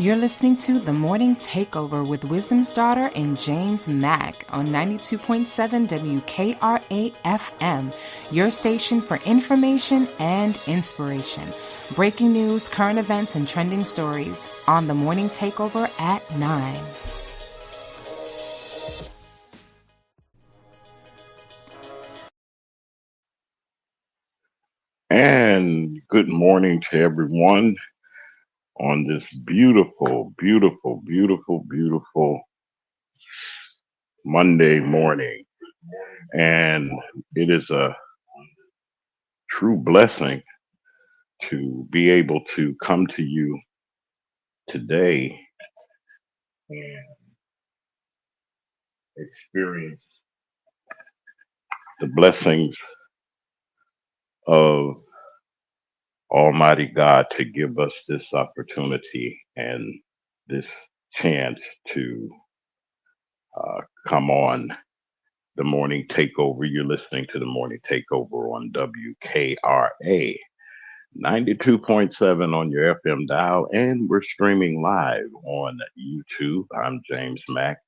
You're listening to The Morning Takeover with Wisdom's Daughter and James Mack on 92.7 WKRA FM, your station for information and inspiration. Breaking news, current events, and trending stories on The Morning Takeover at 9. And good morning to everyone on this beautiful, beautiful, beautiful, beautiful Monday morning. And it is a true blessing to be able to come to you today and experience the blessings of Almighty God to give us this opportunity and this chance to come on the morning takeover. You're listening to the morning takeover on WKRA 92.7 on your FM dial, and we're streaming live on YouTube. I'm James Mack,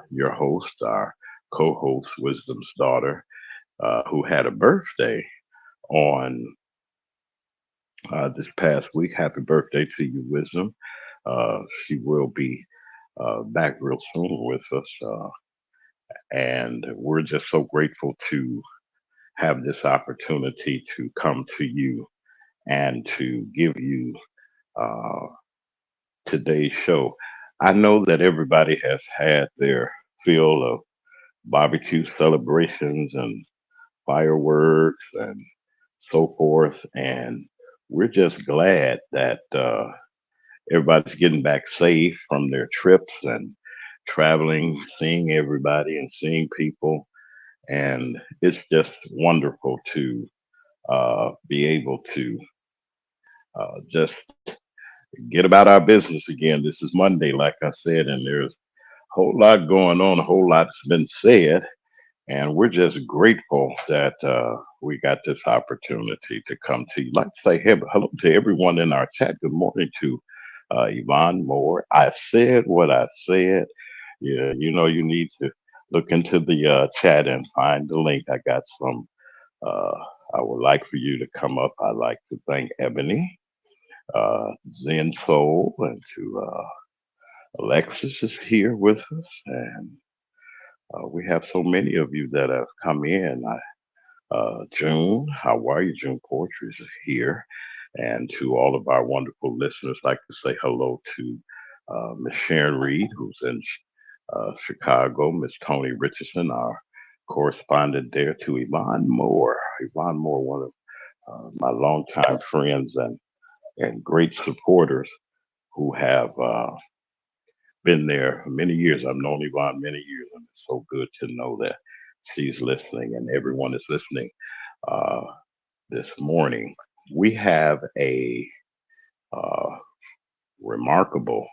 your host, our co-host, Wisdom's Daughter, who had a birthday on this past week. Happy birthday to you, Wisdom. She will be back real soon with us. And we're just so grateful to have this opportunity to come to you and to give you uh, today's show. I know that everybody has had their fill of barbecue celebrations and fireworks and so forth, and we're just glad that everybody's getting back safe from their trips and traveling, seeing everybody and seeing people. And it's just wonderful to be able to just get about our business again. This is Monday, like I said, and there's a whole lot going on, a whole lot's been said, and we're just grateful that we got this opportunity to come to you. Like to say hello to everyone in our chat. Good morning to Yvonne Moore. I said what I said. Yeah, you know you need to look into the chat and find the link. I got some. Uh, I would like for you to come up. I'd like to thank Ebony, Zen Soul, and to Alexis is here with us, and we have so many of you that have come in. June, how are you? June Poetry is here, and to all of our wonderful listeners, I'd like to say hello to Miss Sharon Reed, who's in Chicago, Miss Tony Richardson, our correspondent there, to Yvonne Moore. Yvonne Moore, one of my longtime friends and great supporters who have been there many years. I've known Yvonne many years, and it's so good to know that she's listening and everyone is listening uh, this morning. We have a uh, remarkable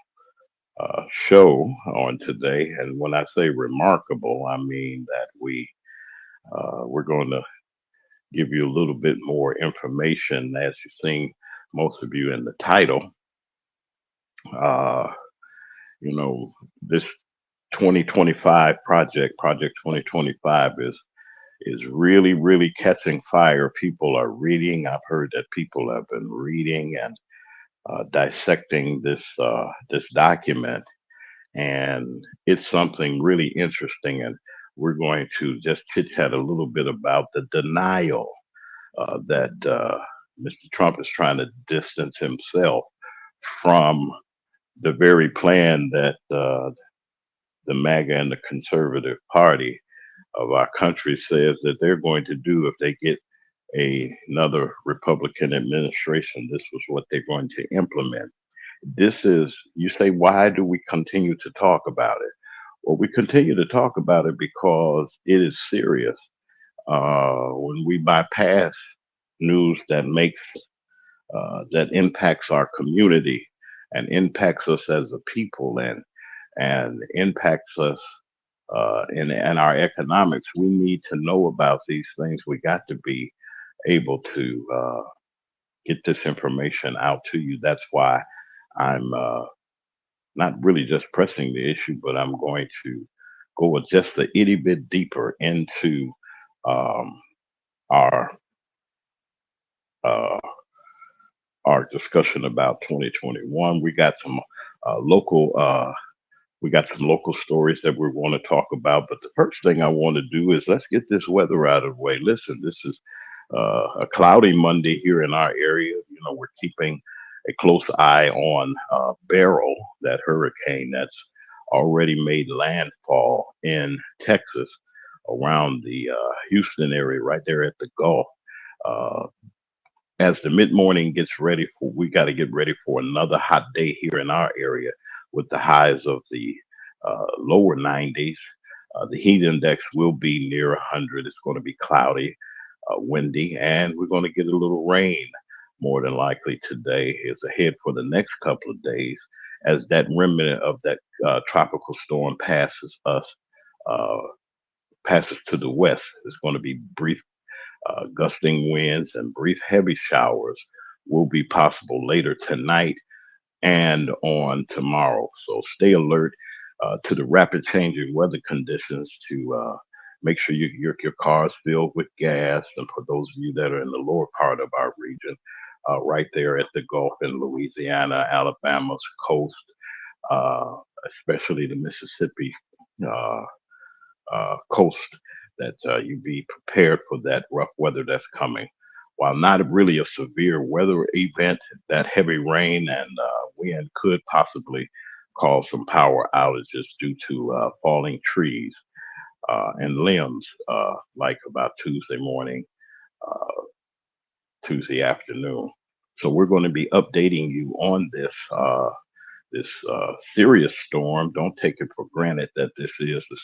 show on today, and when I say remarkable, I mean that we're going to give you a little bit more information, as you've seen most of you in the title. Uh, you know, this 2025 project 2025 is really, really catching fire. People are reading. I've heard that people have been reading and dissecting this document, and it's something really interesting. And we're going to just chit chat a little bit about the denial that Mr. Trump is trying to distance himself from the very plan that the MAGA and the conservative party of our country says that they're going to do if they get another Republican administration. This was what they're going to implement. This is, you say, why do we continue to talk about it? Well, we continue to talk about it because it is serious. When we bypass news that makes that impacts our community and impacts us as a people and impacts us in our economics, we need to know about these things. We got to be able to get this information out to you. That's why I'm not really just pressing the issue, but I'm going to go just a itty bit deeper into um, our uh, our discussion about 2021. Local we got some local stories that we want to talk about. But the first thing I want to do is let's get this weather out of the way. Listen, this is a cloudy Monday here in our area. You know, we're keeping a close eye on Beryl, that hurricane that's already made landfall in Texas around the Houston area, right there at the Gulf. Uh, as the mid morning gets ready for, we got to get ready for another hot day here in our area with the highs of the lower 90s. The heat index will be near 100. It's going to be cloudy, windy, and we're going to get a little rain more than likely today. Is ahead for the next couple of days as that remnant of that tropical storm uh, passes to the west. It's going to be brief gusting winds and brief heavy showers will be possible later tonight and on tomorrow. So stay alert to the rapid changing weather conditions to make sure your car's filled with gas. And for those of you that are in the lower part of our region, right there at the Gulf in Louisiana, Alabama's coast, uh, especially the Mississippi uh, coast, that you be prepared for that rough weather that's coming. While not really a severe weather event, that heavy rain and wind could possibly cause some power outages due to falling trees and limbs, like about Tuesday morning, uh, Tuesday afternoon. So we're going to be updating you on this serious storm. Don't take it for granted that this is the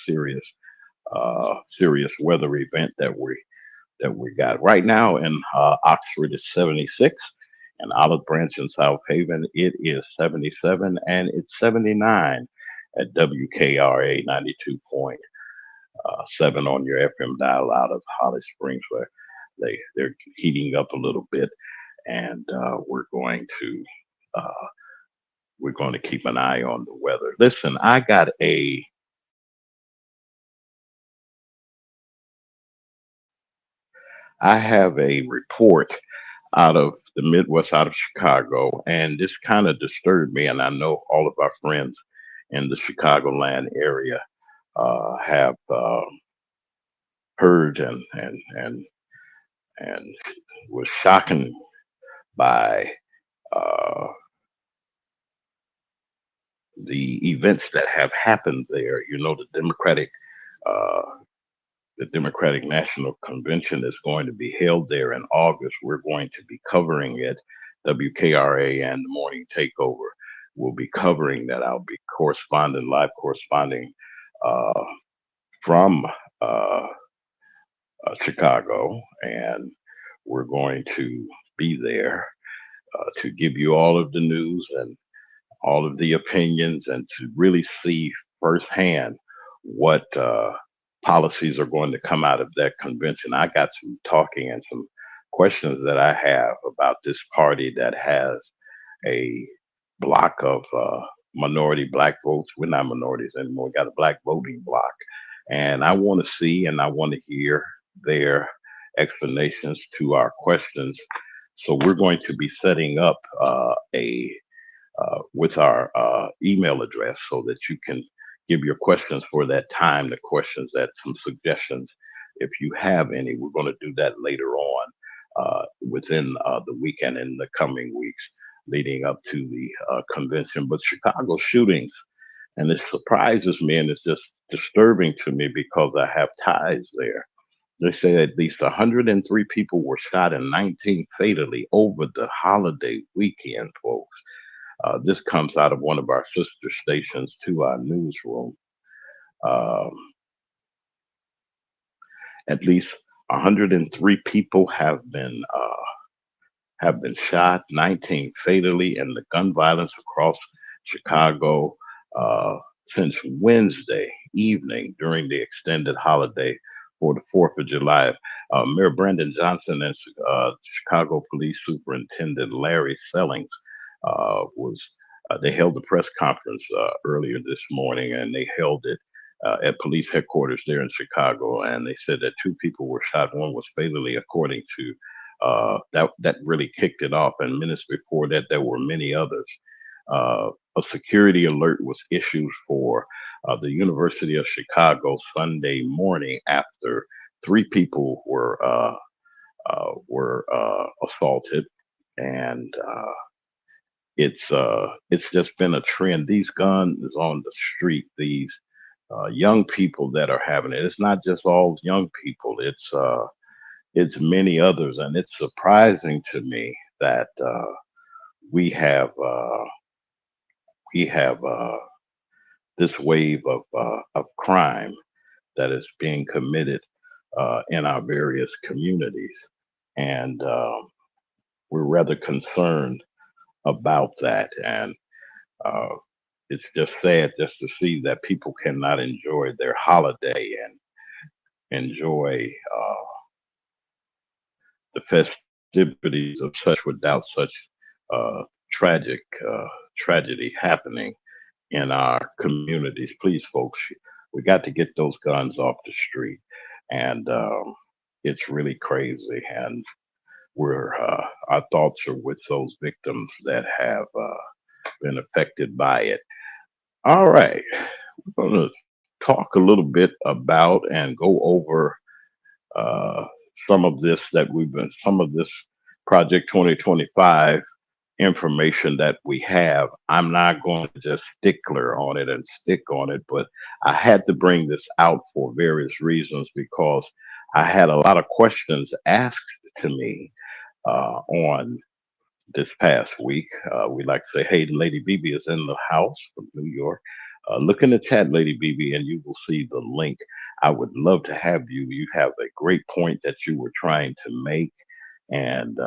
serious weather event that we got right now. In Oxford is 76, and Olive Branch in South Haven it is 77, and it's 79 at WKRA 92.7 on your FM dial out of Holly Springs, where they're heating up a little bit, and uh, we're going to keep an eye on the weather. Listen, I have a report out of the Midwest, out of Chicago, and this kind of disturbed me. And I know all of our friends in the Chicagoland area have heard and was shocking by uh, the events that have happened there. You know, uh, the Democratic National Convention is going to be held there in August. We're going to be covering it. WKRA and the Morning Takeover will be covering that. I'll be live corresponding uh, from uh, Chicago, and we're going to be there to give you all of the news and all of the opinions and to really see firsthand what policies are going to come out of that convention. I got some talking and some questions that I have about this party that has a block of minority black votes. We're not minorities anymore. We got a black voting block. And I want to see and I want to hear their explanations to our questions. So we're going to be setting up a with our email address so that you can give your questions for that time, the questions that some suggestions, if you have any. We're going to do that later on within the weekend in the coming weeks leading up to the convention. But Chicago shootings, and it surprises me and it's just disturbing to me because I have ties there. They say at least 103 people were shot and 19 fatally over the holiday weekend, folks. This comes out of one of our sister stations to our newsroom. Um, at least 103 people have been shot, 19 fatally, in the gun violence across Chicago uh, since Wednesday evening during the extended holiday for the 4th of July. Mayor Brandon Johnson and Chicago Police Superintendent Larry Sellings was they held the press conference earlier this morning, and they held it at police headquarters there in Chicago. And they said that two people were shot. One was fatally, according to that really kicked it off. And minutes before that, there were many others. A security alert was issued for the University of Chicago Sunday morning after three people were assaulted, and it's just been a trend. These guns on the street, these young people that are having it. It's not just all young people. It's many others, and it's surprising to me that we have uh, we have this wave of crime that is being committed in our various communities, and we're rather concerned about that. And uh, it's just sad just to see that people cannot enjoy their holiday and enjoy the festivities of such without such uh, tragic tragedy happening in our communities. Please, folks, we got to get those guns off the street, and it's really crazy. And we're our thoughts are with those victims that have been affected by it. All right, we're going to talk a little bit about and go over uh, some of this Project 2025 information that we have. I'm not going to just stickler on it and stick on it, but I had to bring this out for various reasons because I had a lot of questions asked to me on this past week. We like to say, hey, Lady BB is in the house from New York. Look in the chat, Lady BB, and you will see the link. I would love to have you. You have a great point that you were trying to make, and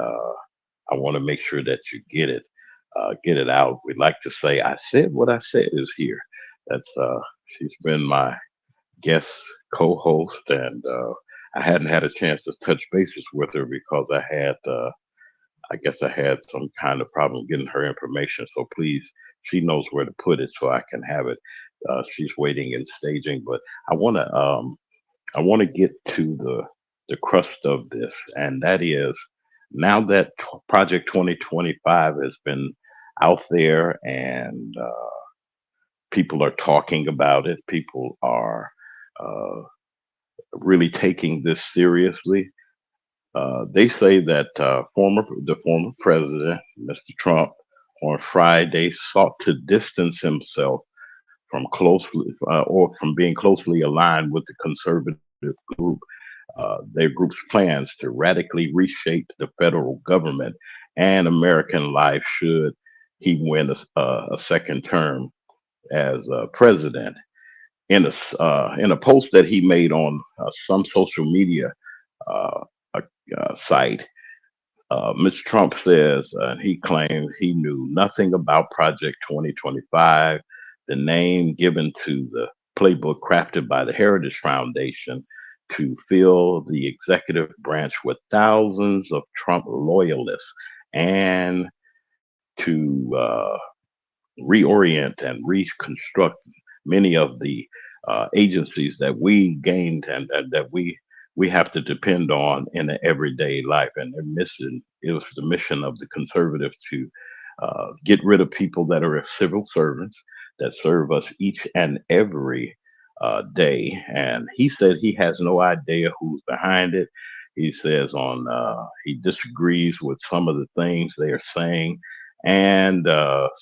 I want to make sure that you get it out. We like to say, I said what I said is here. That's she's been my guest co-host, and I hadn't had a chance to touch bases with her because I guess I had some kind of problem getting her information. So please, she knows where to put it so I can have it. She's waiting and staging, but I want to I want to get to the crust of this, and that is now that Project 2025 has been out there and people are talking about it, people are uh, really taking this seriously. They say that the former president, Mr. Trump, on Friday sought to distance himself from closely or from being closely aligned with the conservative group, their group's plans to radically reshape the federal government and American life should he win a second term as president. In a post that he made on some social media uh, site, Mr. Trump says he claims he knew nothing about Project 2025, the name given to the playbook crafted by the Heritage Foundation to fill the executive branch with thousands of Trump loyalists and to reorient and reconstruct many of the agencies that we gained and that we have to depend on in the everyday life. And their mission, it was the mission of the conservatives to get rid of people that are civil servants that serve us each and every day. And he said he has no idea who's behind it. He says he disagrees with some of the things they are saying, and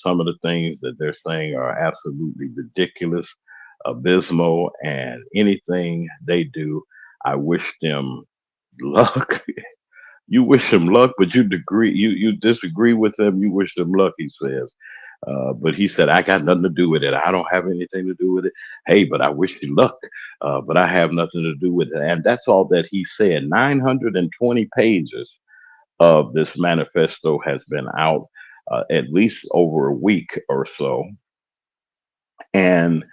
some of the things that they're saying are absolutely ridiculous, abysmal, and anything they do, I wish them luck. You wish them luck, but you disagree with them. You wish them luck, he says. But he said, I got nothing to do with it. I don't have anything to do with it. Hey, but I wish you luck. But I have nothing to do with it. And that's all that he said. 920 pages of this manifesto has been out at least over a week or so. And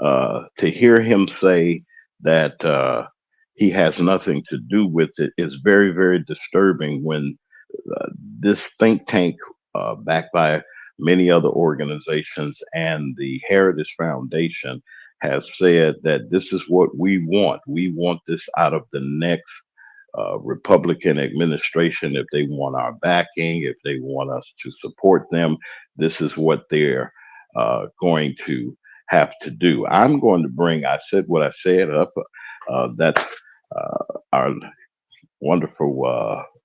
to hear him say that. he has nothing to do with it. It's very, very disturbing when uh, this think tank, backed by many other organizations and the Heritage Foundation, has said that this is what we want. We want this out of the next Republican administration. If they want our backing, if they want us to support them, this is what they're going to have to do. I'm going to bring, I said what I said up. That's our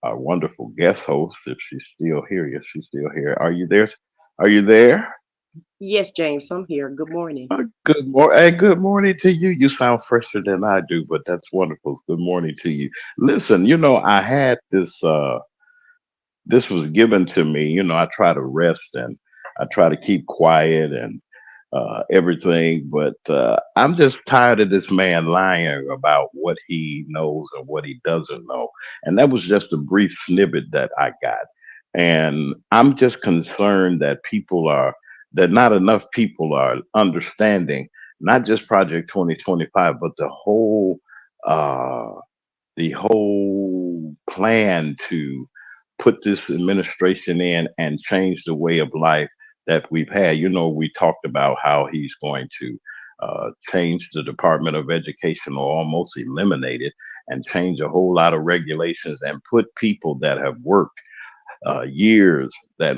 our wonderful guest host. If she's still here, yes, she's still here. Are you there? Are you there? Yes, James, I'm here. Good morning. Good morning. Hey, good morning to you. You sound fresher than I do, but that's wonderful. Good morning to you. Listen, I had this was given to me. I try to rest and I try to keep quiet and everything, but I'm just tired of this man lying about what he knows and what he doesn't know. And that was just a brief snippet that I got. And I'm just concerned that not enough people are understanding not just Project 2025, but uh, the whole plan to put this administration in and change the way of life that we've had. We talked about how he's going to change the Department of Education or almost eliminate it and change a whole lot of regulations and put people that have worked years that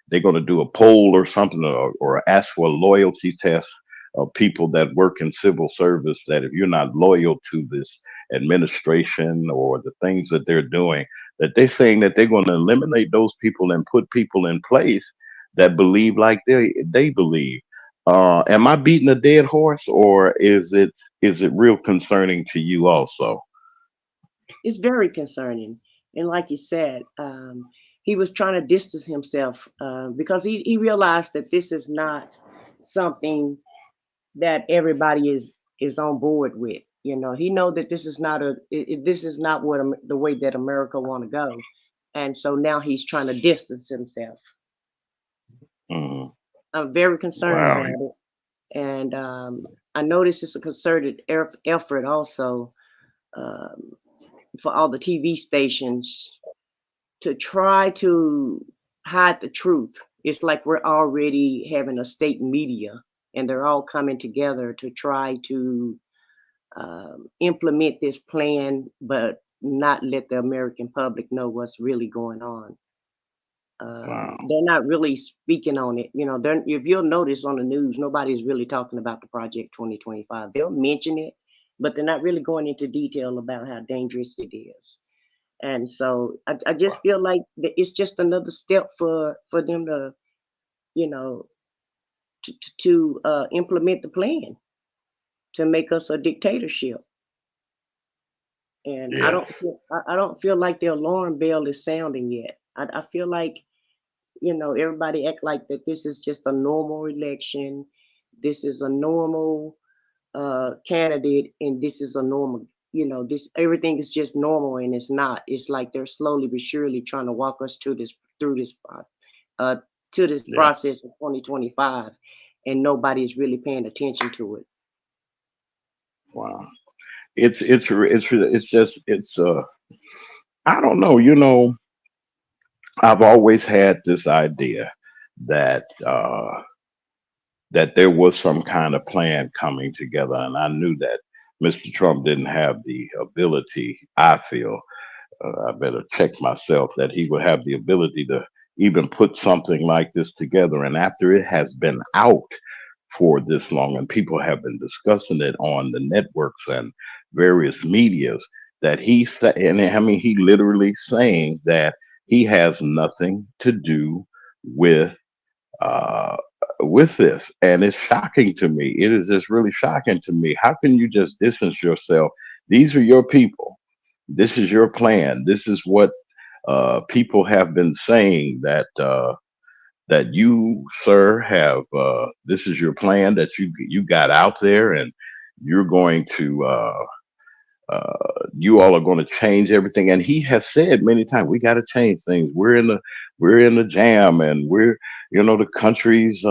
they're going to do a poll or something, or ask for a loyalty test of people that work in civil service, that if you're not loyal to this administration or the things that they're doing, that they're saying that they're going to eliminate those people and put people in place that believe like they believe. Am I beating a dead horse, or is it real concerning to you also? It's very concerning. And like you said, he was trying to distance himself because he realized that this is not something that everybody is on board with. He know that this is not this is not the way that America want to go, and so now he's trying to distance himself. Mm, I'm very concerned wow. about it, and I notice it's a concerted effort also, um, for all the TV stations to try to hide the truth. It's like we're already having a state media, and they're all coming together to try to implement this plan, but not let the American public know what's really going on. Wow. They're not really speaking on it. If you'll notice on the news, nobody's really talking about the Project 2025. They'll mention it, but they're not really going into detail about how dangerous it is. And so I just feel like it's just another step for them to, you know, to implement the plan to make us a dictatorship. And I Yeah. don't feel I don't feel like the alarm bell is sounding yet. I feel like everybody act like that this is just a normal election. This is a normal candidate, and this is a normal. This everything is just normal, and it's not. It's like they're slowly but surely trying to walk us to this through this process, uh, to this Yeah. process of 2025, and nobody's really paying attention to it. Wow. It's I don't know. I've always had this idea that that there was some kind of plan coming together, and I knew that Mr. Trump didn't have the ability. I feel I better check myself, that he would have the ability to even put something like this together. And after it has been out for this long and people have been discussing it on the networks and various medias, that he said, and I mean, he literally saying that he has nothing to do with uh, with this. And it's shocking to me. It is just really shocking to me. How can you just distance yourself? These are your people. This is your plan. This is what people have been saying, that you, sir, have. This is your plan that you got out there, and you're going to. You all are going to change everything, and he has said many times, we got to change things. We're in the jam, and the country's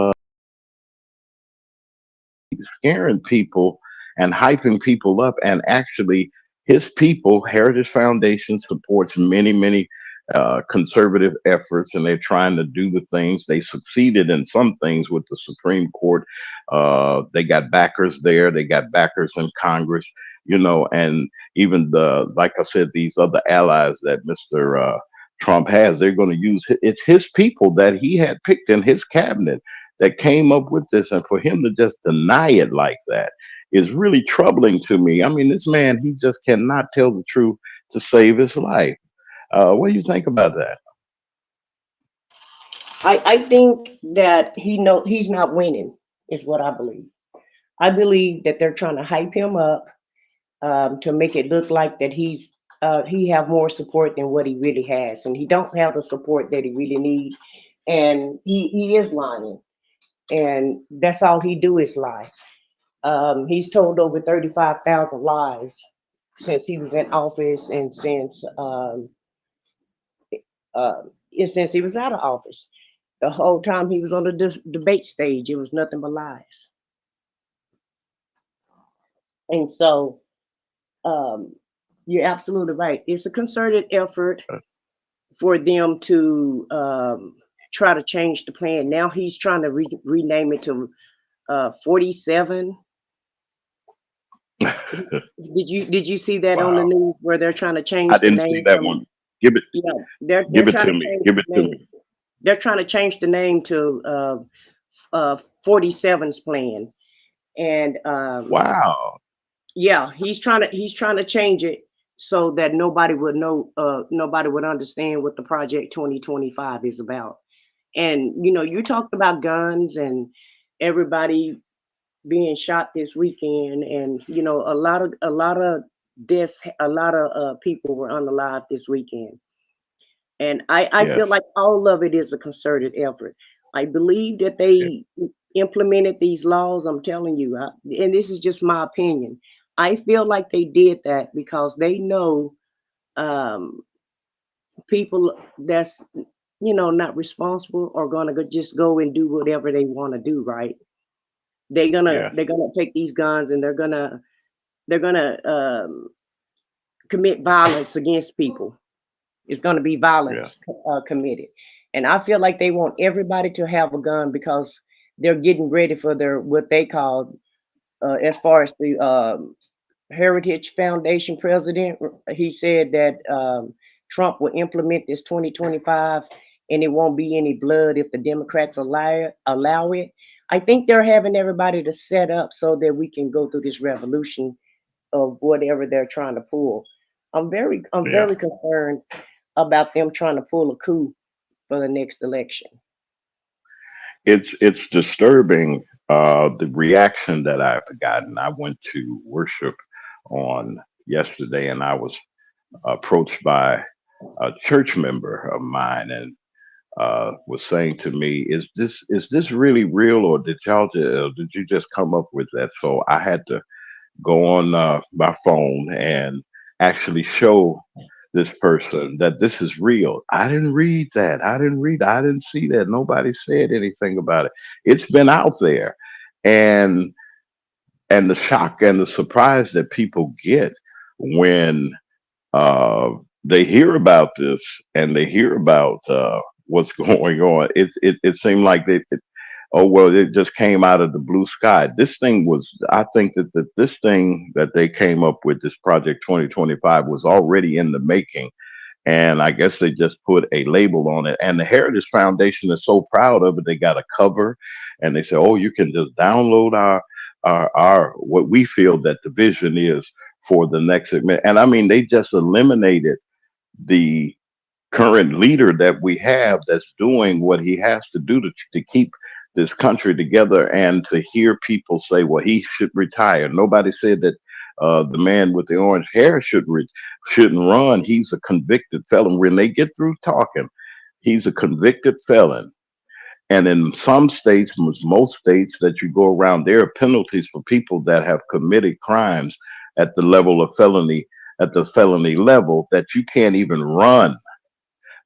scaring people and hyping people up, and actually his people, Heritage Foundation, supports many conservative efforts, and they're trying to do the things. They succeeded in some things with the Supreme Court. They got backers there. They got backers in Congress. And even like I said, these other allies that Mr. Trump has, they're going to use. It's his people that he had picked in his cabinet that came up with this, and for him to just deny it like that is really troubling to me. I mean, this man, he just cannot tell the truth to save his life. What do you think about that? I think that he's not winning, is what I believe. I believe that they're trying to hype him up, to make it look like that he have more support than what he really has, and he don't have the support that he really needs, and he is lying, and that's all he do is lie. He's told over 35,000 lies since he was in office, uh, and since he was out of office. The whole time he was on the debate stage, it was nothing but lies. And so, um, you're absolutely right. It's a concerted effort for them to, try to change the plan. Now he's trying to rename it to 47. Did you see that on the Wow, news where they're trying to I change the didn't see name that from? one. Give it, Yeah, they're give it trying to to me. change Give the it to name. me. They're trying to change the name to 47's plan, and Wow. yeah, he's trying to change it so that nobody would know, nobody would understand what the Project 2025 is about. And you talked about guns and everybody being shot this weekend, and a lot of deaths, a lot of people were unalive this weekend. And I Yes. feel like all of it is a concerted effort. I believe that Yeah. they implemented these laws. I'm telling you, and this is just my opinion. I feel like they did that because they know, um, people that's not responsible are gonna just go and do whatever they want to do. Right? They're gonna Yes. they're gonna take these guns and they're gonna commit violence against people. It's going to be Yeah. violence committed. And I feel like they want everybody to have a gun because they're getting ready for their what they call, as far as the Heritage Foundation president. He said that, Trump will implement this 2025 and it won't be any blood if the Democrats allow it. I think they're having everybody to set up so that we can go through this revolution of whatever they're trying to pull. I'm Yeah. very concerned about them trying to pull a coup for the next election. It's disturbing, the reaction that I've gotten. I went to worship on yesterday, and I was approached by a church member of mine, and was saying to me, "Is this really real, or did you just come up with that?" So I had to go on my phone and actually show this person that this is real. I didn't read that. I didn't see that. Nobody said anything about it. It's been out there. And the shock and the surprise that people get when uh, they hear about this and they hear about what's going on, it seemed like oh well, it just came out of the blue sky. This thing was, I think that this thing that they came up with, this Project 2025, was already in the making, and I guess they just put a label on it. And the Heritage Foundation is so proud of it. They got a cover, and they say, "Oh, you can just download our what we feel that the vision is for the next." And I mean, they just eliminated the current leader that we have that's doing what he has to do to keep this country together, and to hear people say, well, he should retire. Nobody said that the man with the orange hair shouldn't run. He's a convicted felon. When they get through talking, he's a convicted felon. And in some states, most states that you go around, there are penalties for people that have committed crimes at the level of felony, at the felony level, that you can't even run,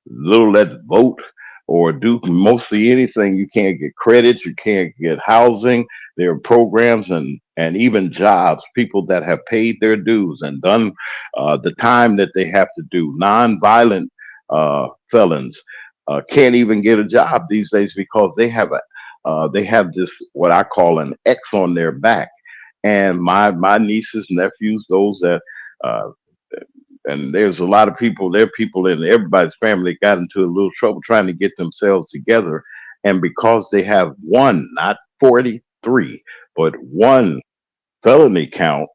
little let vote or do mostly anything. You can't get credits, you can't get housing. There are programs and and even jobs, people that have paid their dues and done the time that they have to do. Non-violent felons can't even get a job these days because they have this what I call an X on their back. And my nieces, nephews, those that uh, and there's a lot of people, there are people in everybody's family got into a little trouble trying to get themselves together. And because they have one, not 43, but one felony count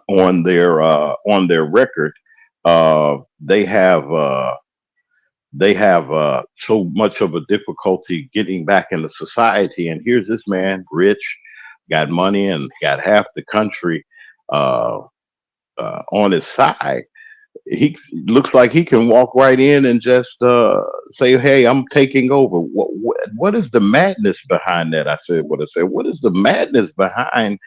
on their record, uh, they have so much of a difficulty getting back into society. And here's this man, rich, got money, and got half the country uh, on his side. He looks like he can walk right in and just say, "Hey, I'm taking over." What is the madness behind that? I said, "What I said. What is the madness behind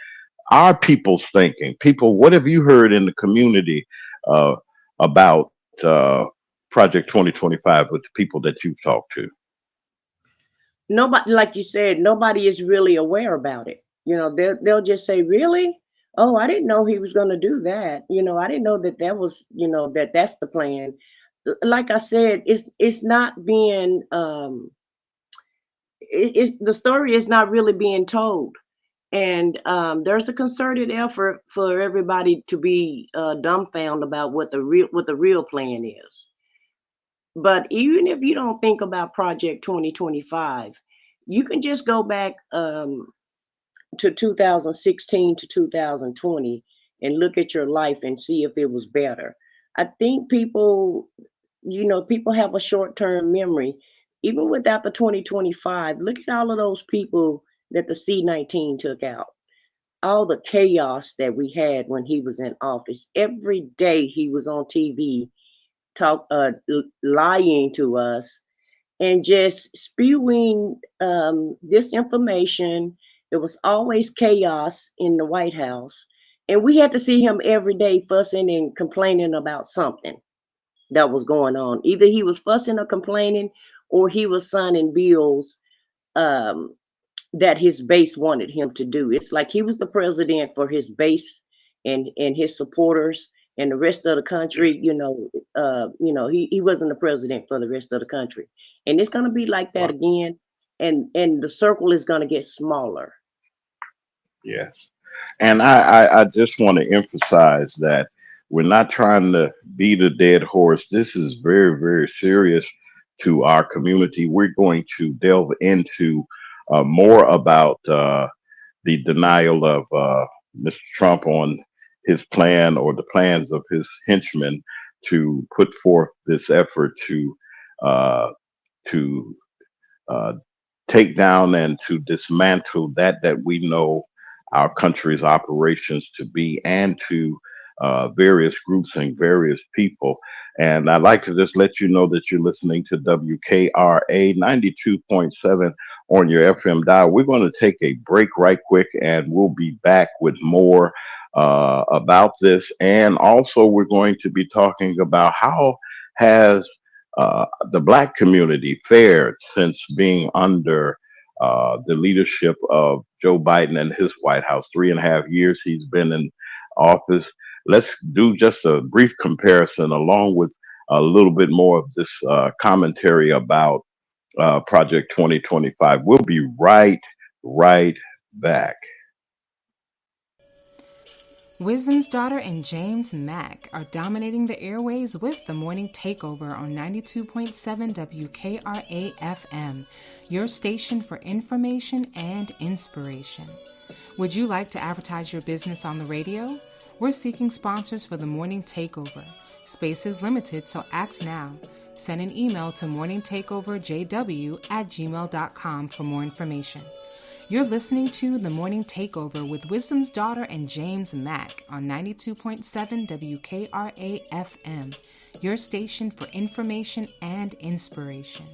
our people's thinking? People, what have you heard in the community uh, about Project 2025 with the people that you've talked to?" Nobody, like you said, nobody is really aware about it. They'll just say, "Really? Oh, I didn't know he was going to do that. I didn't know that was, that's the plan." Like I said, it's not being the story is not really being told. And there's a concerted effort for everybody to be dumbfounded about what the real plan is. But even if you don't think about Project 2025, you can just go back to 2016 to 2020 and look at your life and see if it was better. I think people have a short-term memory. Even without the 2025, look at all of those people that the C-19 took out. All the chaos that we had when he was in office. Every day he was on TV lying to us and just spewing disinformation. It was always chaos in the White House. And we had to see him every day fussing and complaining about something that was going on. Either he was fussing or complaining, or he was signing bills um, that his base wanted him to do. It's like he was the president for his base and his supporters, and the rest of the country, he wasn't the president for the rest of the country. And it's going to be like that Wow. again, and the circle is going to get smaller. Yes. And I just want to emphasize that we're not trying to beat a dead horse. This is very, very serious to our community. We're going to delve into more about the denial of Mr. Trump on his plan or the plans of his henchmen to put forth this effort uh, to uh, take down and to dismantle that we know our country's operations to be, and to various groups and various people. And I'd like to just let you know that you're listening to WKRA 92.7 on your FM dial. We're going to take a break right quick, and we'll be back with more about this. And also, we're going to be talking about how has the Black community fared since being under the leadership of Joe Biden and his White House. 3.5 years he's been in office. Let's do just a brief comparison along with a little bit more of this commentary about Project 2025. We'll be right back. Wisdom's Daughter and James Mack are dominating the airways with the Morning Takeover on 92.7 WKRA FM, your station for information and inspiration. Would you like to advertise your business on the radio? We're seeking sponsors for the Morning Takeover. Space is limited, so act now. Send an email to morningtakeoverjw@gmail.com for more information. You're listening to The Morning Takeover with Wisdom's Daughter and James Mack on 92.7 WKRA FM, your station for information and inspiration.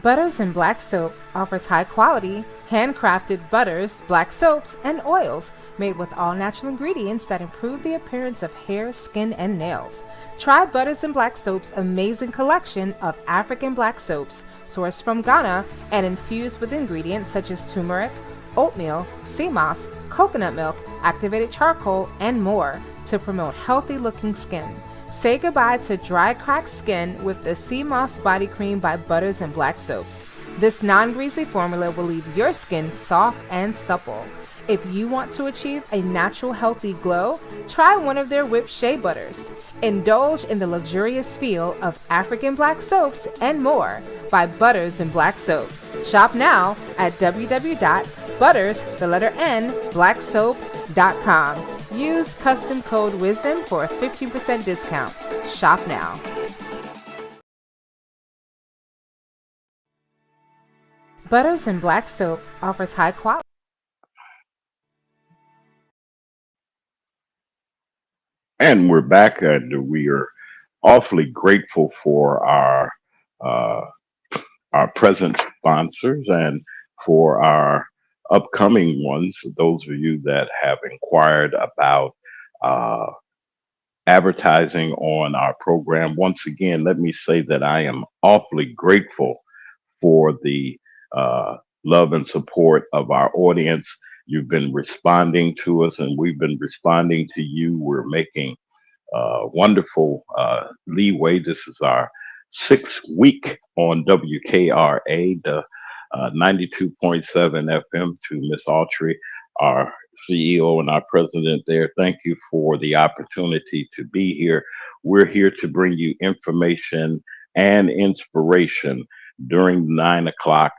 Butters and Black Soap offers high quality, handcrafted butters, black soaps, and oils made with all natural ingredients that improve the appearance of hair, skin, and nails. Try Butters and Black Soap's amazing collection of African black soaps sourced from Ghana and infused with ingredients such as turmeric, oatmeal, sea moss, coconut milk, activated charcoal, and more to promote healthy looking skin. Say goodbye to dry, cracked skin with the Sea Moss Body Cream by Butters and Black Soaps. This non-greasy formula will leave your skin soft and supple. If you want to achieve a natural, healthy glow, try one of their whipped shea butters. Indulge in the luxurious feel of African black soaps and more by Butters and Black Soap. Shop now at www.butters_blacksoap.com. Use custom code WISDOM for a 15% discount. Shop now. Butters and Black Soap offers high quality. And we're back, and we are awfully grateful for uh, our present sponsors and for our upcoming ones. Those of you that have inquired about uh, advertising on our program, once again, let me say that I am awfully grateful for the uh, love and support of our audience. You've been responding to us, and we've been responding to you. We're making wonderful leeway. This is our 6th week on WKRA, the 92.7 FM. To Miss Autry, our CEO and our president there, thank you for the opportunity to be here. We're here to bring you information and inspiration during the 9 o'clock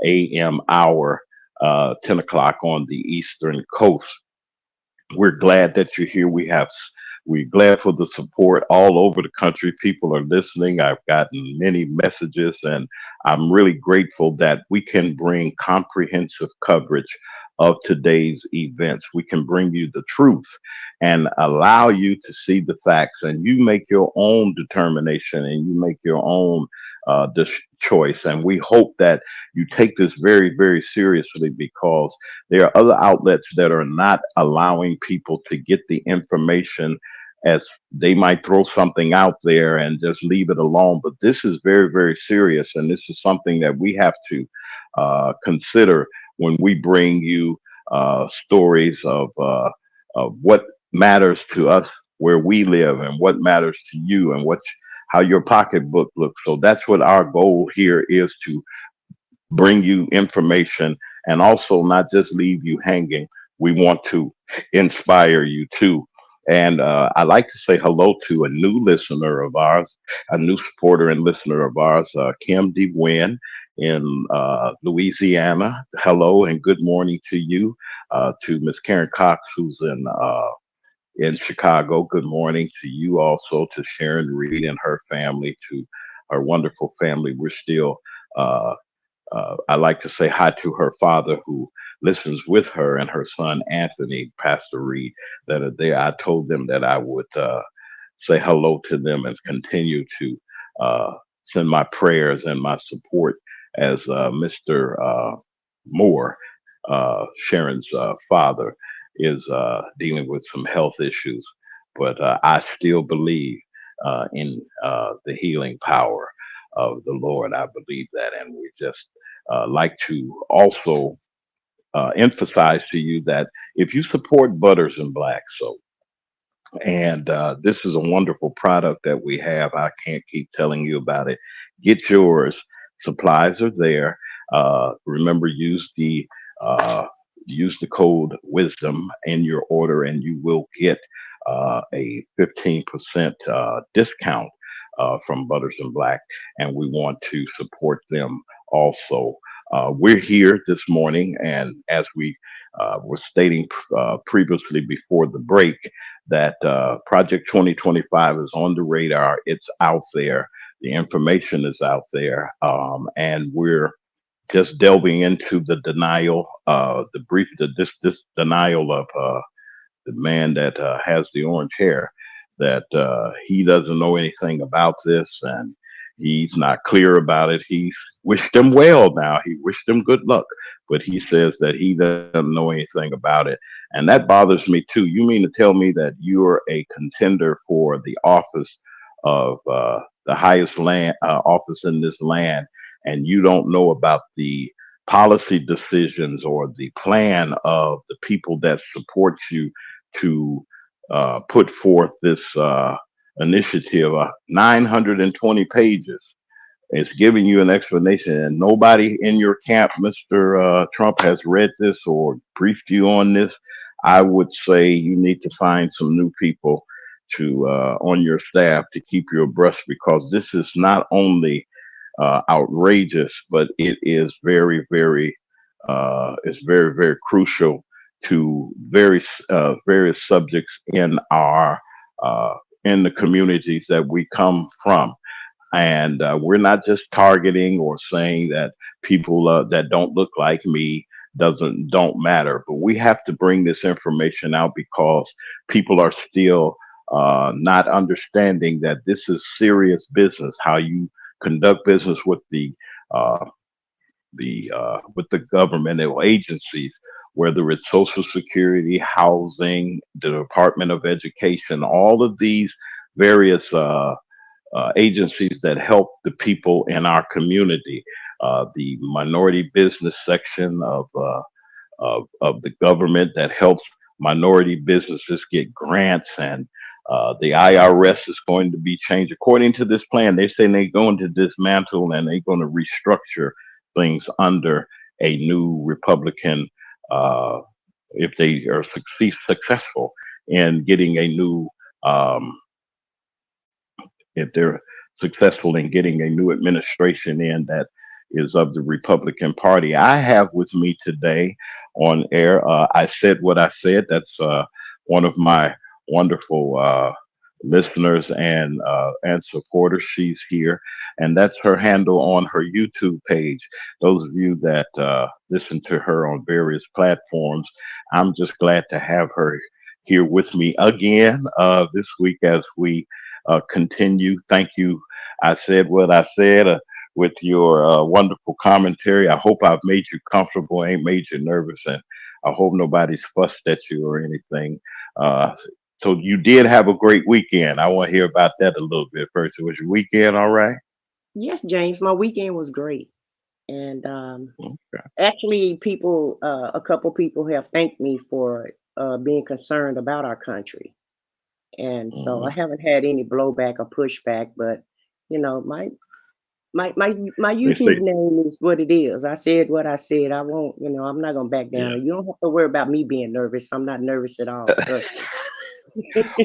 a.m. hour, 10 o'clock on the Eastern Coast. We're glad that you're here. We're glad for the support all over the country. People are listening. I've gotten many messages, and I'm really grateful that we can bring comprehensive coverage of today's events. We can bring you the truth and allow you to see the facts, and you make your own determination and you make your own choice. And we hope that you take this very, very seriously, because there are other outlets that are not allowing people to get the information, as they might throw something out there and just leave it alone. But this is very, very serious. And this is something that we have to consider when we bring you stories of what matters to us where we live, and what matters to you, and how your pocketbook looks. So that's what our goal here is, to bring you information and also not just leave you hanging. We want to inspire you too. And I like to say hello to a new listener of ours, a new supporter and listener of ours, Kim DeWin in Louisiana. Hello and good morning to you. To Miss Karen Cox, who's in Chicago. Good morning to you also, to Sharon Reed and her family, to her wonderful family. We're still I like to say hi to her father, who listens with her, and her son Anthony, Pastor Reed, that are there. I told them that I would say hello to them and continue to uh, send my prayers and my support, as Mr. Moore, Sharon's father, is dealing with some health issues. But I still believe in the healing power of the Lord. I believe that. And we just like to also emphasize to you that if you support Butters and Black Soap, and this is a wonderful product that we have. I can't keep telling you about it. Get yours. Supplies are there. Remember, uh, use the code Wisdom in your order, and you will get a 15% discount from Butters and Black. And we want to support them also. We're here this morning, and as we were stating previously before the break, that Project 2025 is on the radar. It's out there. The information is out there. And we're just delving into the denial, this denial of the man that has the orange hair, that he doesn't know anything about this, and he's not clear about it. He wished him well now. He wished him good luck, but he says that he doesn't know anything about it. And that bothers me too. You mean to tell me that you're a contender for the office of the highest land office in this land, and you don't know about the policy decisions or the plan of the people that support you to put forth this initiative, 920 pages. It's giving you an explanation, and nobody in your camp, Mr. Trump, has read this or briefed you on this. I would say you need to find some new people to on your staff to keep you abreast, because this is not only outrageous, but it is it's very, very crucial to various subjects uh, in the communities that we come from. And we're not just targeting or saying that people that don't look like me don't matter, but we have to bring this information out because people are still not understanding that this is serious business. How you conduct business uh, with the governmental agencies, whether it's Social Security, housing, the Department of Education, all of these various agencies that help the people in our community. The minority business section of the government that helps minority businesses get grants, and the IRS is going to be changed according to this plan. They're saying they're going to dismantle and they're going to restructure things under a new Republican, uh, if they are successful in getting a new um, if they're successful in getting a new administration in that is of the Republican Party. I have with me today on air, I said what I said. That's one of my wonderful listeners and supporters. She's here, and that's her handle on her YouTube page. Those of you that listen to her on various platforms, I'm just glad to have her here with me again this week as we continue. Thank you. I said what I said with your wonderful commentary. I hope I've made you comfortable, ain't made you nervous, and I hope nobody's fussed at you or anything. Uh, so you did have a great weekend. I want to hear about that a little bit first. Was your weekend all right? Yes, James, my weekend was great. And Okay. actually, a couple people have thanked me for being concerned about our country. And so I Mhm. haven't had any blowback or pushback, but you know, my They YouTube say, name is what it is. I said what I said. I won't, I'm not gonna back down. yeah. And you don't have to worry about me being nervous. I'm not nervous at all. Trust me.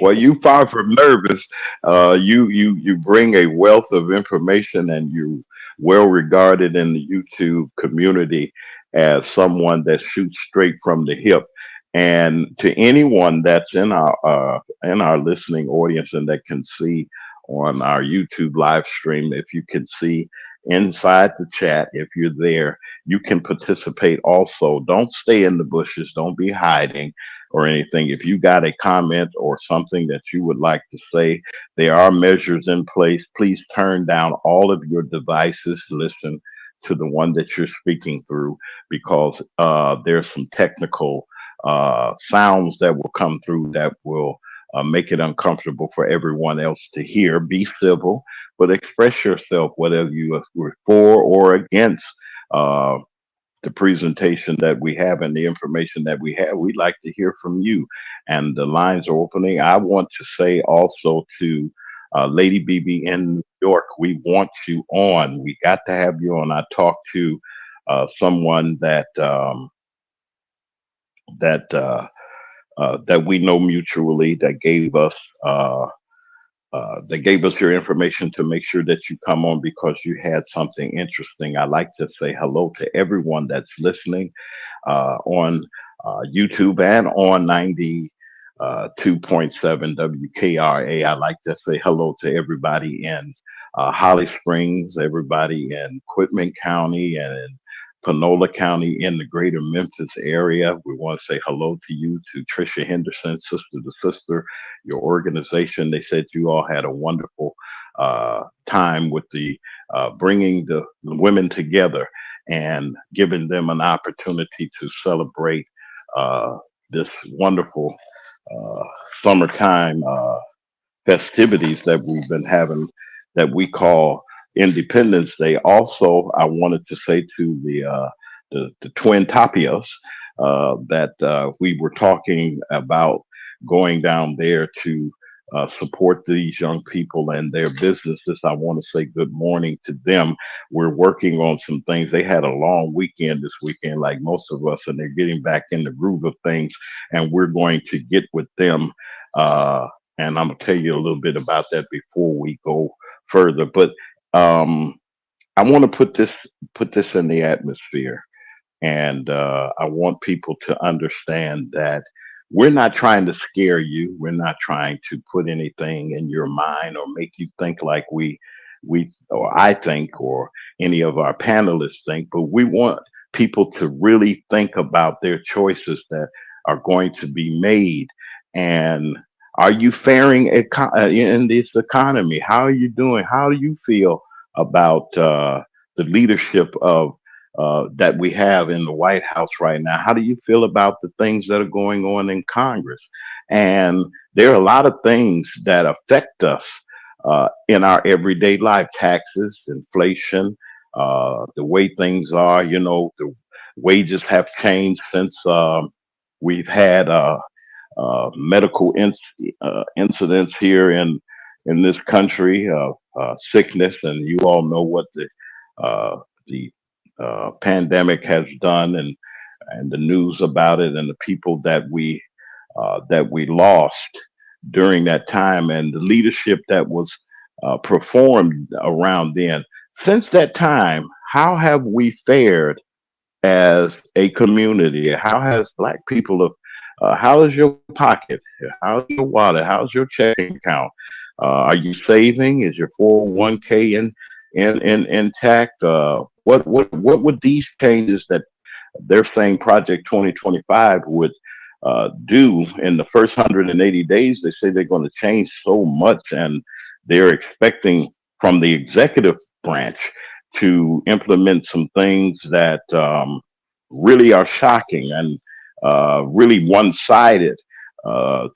Well, you far from nervous. You bring a wealth of information, and you well regarded in the YouTube community as someone that shoots straight from the hip. And to anyone that's in our listening audience and that can see on our YouTube live stream, if you can see inside the chat, if you're there, you can participate also. Don't stay in the bushes. Don't be hiding or anything. If you got a comment or something that you would like to say, there are measures in place. Please turn down all of your devices. Listen to the one that you're speaking through, because there's some technical sounds that will come through that will make it uncomfortable for everyone else to hear. Be civil, but express yourself, whether you are for or against uh, the presentation that we have and the information that we have. We'd like to hear from you. And the lines are opening. I want to say also to Lady BB in New York, we want you on. We got to have you on. I talked to someone that that we know mutually uh, that gave us your information to make sure that you come on because you had something interesting. I like to say hello to everyone that's listening on YouTube and on 92.7 WKRA. I like to say hello to everybody in Holly Springs, everybody in Quitman County and in Panola County in the greater Memphis area. We want to say hello to you, to Trisha Henderson, Sister to Sister, your organization. They said you all had a wonderful time with the bringing the women together and giving them an opportunity to celebrate this wonderful uh, summertime festivities that we've been having that we call Independence Day. Also, I wanted to say to the Twin Tapias that we were talking about going down there to support these young people and their businesses. I want to say good morning to them. We're working on some things. They had a long weekend this weekend, like most of us, and they're getting back in the groove of things. And we're going to get with them. And I'm gonna tell you a little bit about that before we go further. But um, I want to put this in the atmosphere, and I want people to understand that we're not trying to scare you. We're not trying to put anything in your mind or make you think like we or I think or any of our panelists think. But we want people to really think about their choices that are going to be made. And are you faring in this economy? How are you doing? How do you feel about the leadership of that we have in the White House right now? How do you feel about the things that are going on in Congress? And there are a lot of things that affect us in our everyday life: taxes, inflation, the way things are. You know, the wages have changed since we've had medical incidents here in this country, sickness, and you all know what the pandemic has done, and the news about it, and the people that we lost during that time, and the leadership that was performed around then. Since that time, how have we fared as a community? How has Black people of how is your pocket? How's your wallet? How's your checking account? Are you saving? Is your 401k in intact? What would these changes that they're saying Project 2025 would do in the first 180 days? They say they're going to change so much, and they're expecting from the executive branch to implement some things that really are shocking and really one sided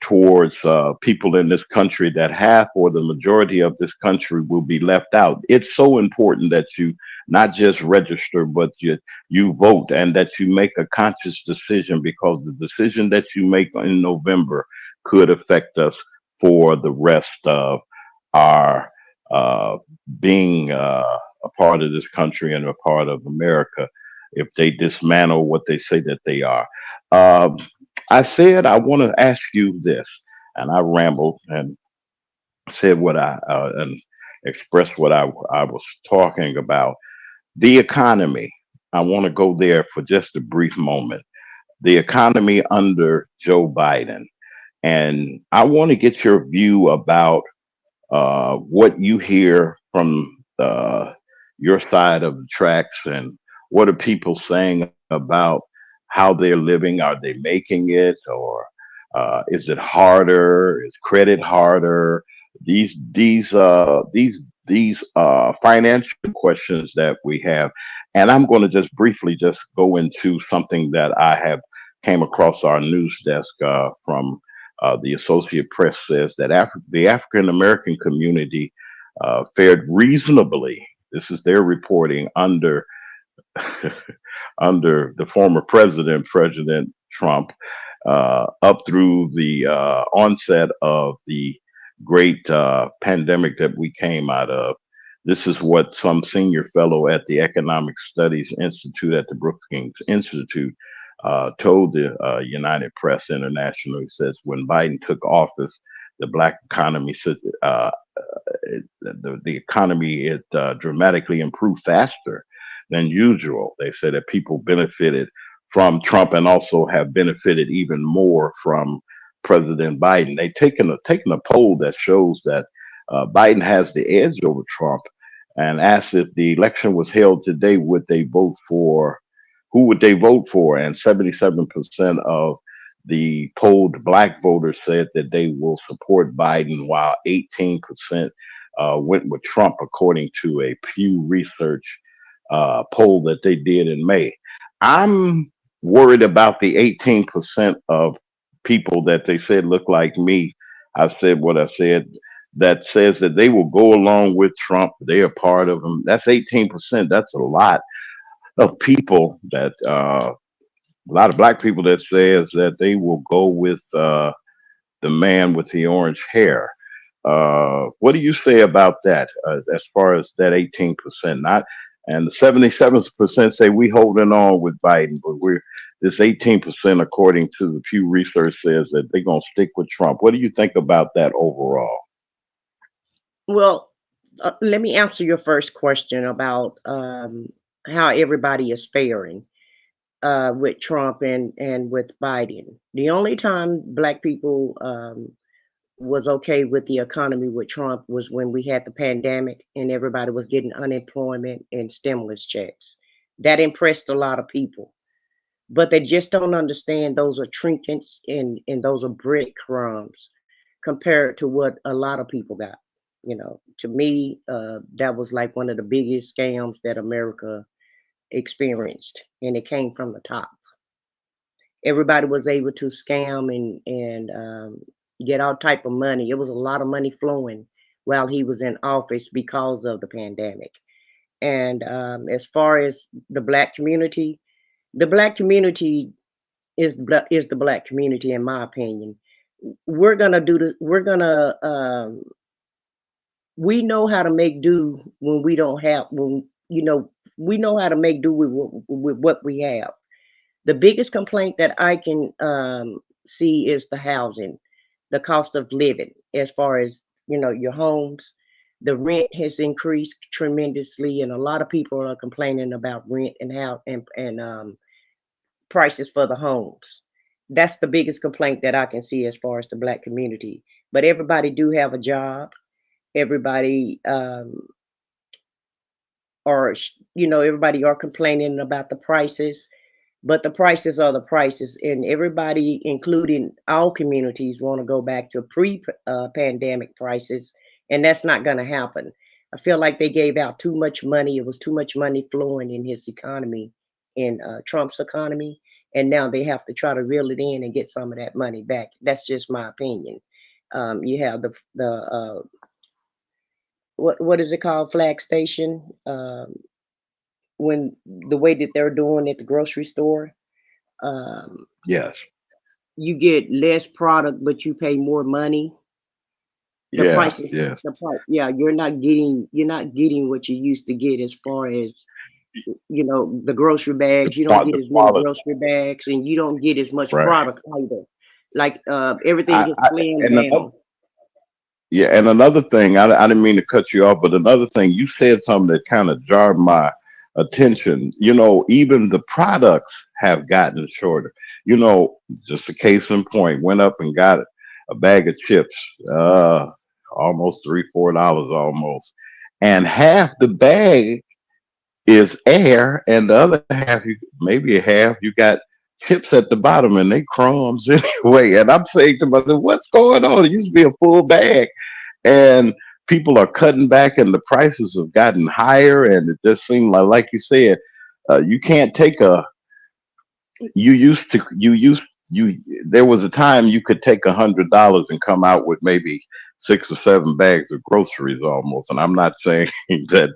towards people in this country, that half or the majority of this country will be left out. It's so important that you not just register, but you vote, and that you make a conscious decision, because the decision that you make in November could affect us for the rest of our uh, being a part of this country and a part of America if they dismantle what they say that they are. Um, I said I want to ask you this, and I rambled and said what I and expressed what I was talking about. The economy. I want to go there for just a brief moment. The economy under Joe Biden, and I want to get your view about what you hear from your side of the tracks, and what are people saying about how they're living? Are they making it, or is it harder? Is credit harder? These financial questions that we have, and I'm going to just briefly just go into something that I have came across our news desk from the Associate Press says that the African American community fared reasonably. This is their reporting under under the former president, President Trump, up through the onset of the great pandemic that we came out of. This is what some senior fellow at the Economic Studies Institute at the Brookings Institute told the United Press International. He says when Biden took office, the black economy says the economy it dramatically improved faster than usual. They said that people benefited from Trump and also have benefited even more from President Biden. They've taken a poll that shows that Biden has the edge over Trump, and asked if the election was held today, would they vote for who would they vote for? And 77% of the polled black voters said that they will support Biden, while 18% went with Trump, according to a Pew Research poll that they did in May. I'm worried about the 18% of people that they said look like me. I said what I said. That says that they will go along with Trump. They are part of him. That's 18%. That's a lot of people that a lot of black people that says that they will go with the man with the orange hair. What do you say about that? As far as that 18%, not and the 77% say we holding on with Biden, but we're this 18%, according to the Pew Research, says that they're gonna stick with Trump. What do you think about that overall? Well, let me answer your first question about how everybody is faring with Trump and with Biden. The only time Black people was okay with the economy with Trump was when we had the pandemic and everybody was getting unemployment and stimulus checks. That impressed a lot of people, but they just don't understand those are trinkets and those are breadcrumbs compared to what a lot of people got. You know, to me, that was like one of the biggest scams that America experienced, and it came from the top. Everybody was able to scam and get all type of money. It was a lot of money flowing while he was in office because of the pandemic. And as far as the black community is the black community, in my opinion. We're gonna do the. We're gonna. We know how to make do when we don't have. When we know how to make do with what we have. The biggest complaint that I can see is the housing, the cost of living, as far as your homes. The rent has increased tremendously, and a lot of people are complaining about rent and how and prices for the homes. That's the biggest complaint that I can see as far as the black community. But everybody do have a job. Everybody everybody are complaining about the prices, but the prices are the prices, and everybody, including all communities, want to go back to pre-pandemic prices, and that's not going to happen. I feel like they gave out too much money. It was too much money flowing in his economy, in Trump's economy, and now they have to try to reel it in and get some of that money back. That's just my opinion. You have the what is it called, flag station, when the way that they're doing at the grocery store. Um, Yes, you get less product, but you pay more money. The yeah, prices, yes. the price, yeah, you're not getting what you used to get as far as the grocery bags. You don't get The as many quality, grocery bags, and you don't get as much right? product either. Like everything I, is I slimmed and another down. Yeah, and another thing, I didn't mean to cut you off, but another thing, you said something that kind of jarred my attention. Even the products have gotten shorter. Just a case in point, went up and got a bag of chips, almost $3, $4 almost. And half the bag is air, and the other half, maybe a half, you got chips at the bottom and they crumbs anyway. And I'm saying to myself, what's going on? It used to be a full bag and people are cutting back and the prices have gotten higher and it just seemed like you said, you can't take a you used you there was a time you could take $100 and come out with maybe 6 or 7 bags of groceries almost. And I'm not saying that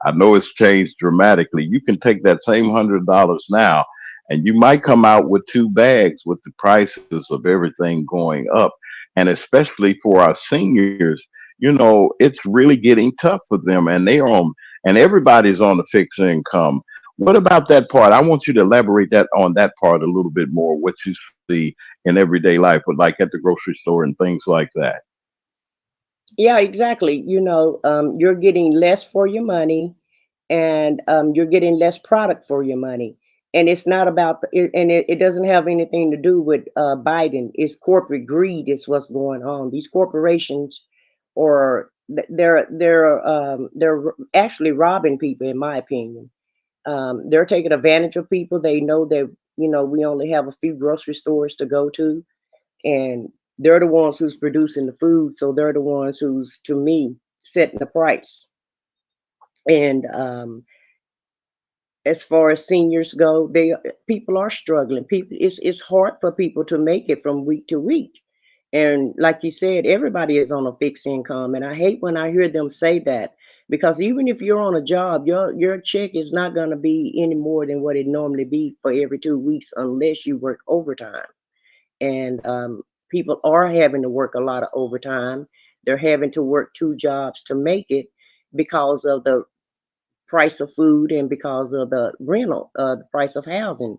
I know it's changed dramatically. You can take that same $100 now and you might come out with 2 bags with the prices of everything going up. And especially for our seniors, it's really getting tough for them and and everybody's on a fixed income. What about that part? I want you to elaborate that on that part a little bit more. What you see in everyday life, but like at the grocery store and things like that. Yeah, exactly. You're getting less for your money, and you're getting less product for your money. And it's not about and it doesn't have anything to do with Biden. It's corporate greed is what's going on. These corporations, or they're actually robbing people, in my opinion. They're taking advantage of people. They know that we only have a few grocery stores to go to, and they're the ones who's producing the food, so they're the ones who's, to me, setting the price. And as far as seniors go, they people are struggling. People, it's hard for people to make it from week to week. And like you said, everybody is on a fixed income, and I hate when I hear them say that, because even if you're on a job, your check is not going to be any more than what it normally be for every 2 weeks unless you work overtime. And people are having to work a lot of overtime. They're having to work two jobs to make it because of the price of food and because of the rental, the price of housing.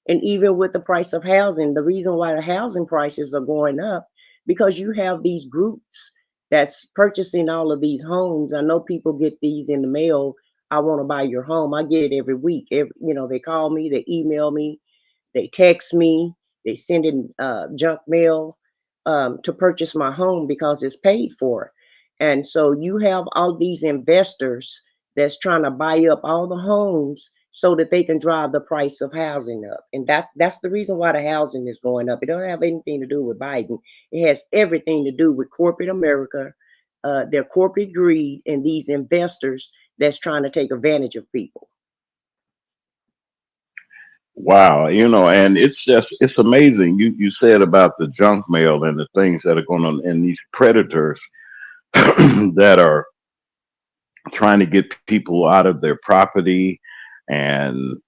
And even with the price of housing, the reason why the housing prices are going up, because you have these groups that's purchasing all of these homes. I know people get these in the mail. I want to buy your home. I get it every week. They call me, they email me, they text me, they send in junk mail to purchase my home because it's paid for. And so you have all these investors that's trying to buy up all the homes so that they can drive the price of housing up. And that's the reason why the housing is going up. It don't have anything to do with Biden. It has everything to do with corporate America, their corporate greed, and these investors that's trying to take advantage of people. Wow, and it's amazing. You said about the junk mail and the things that are going on, and these predators that are trying to get people out of their property, and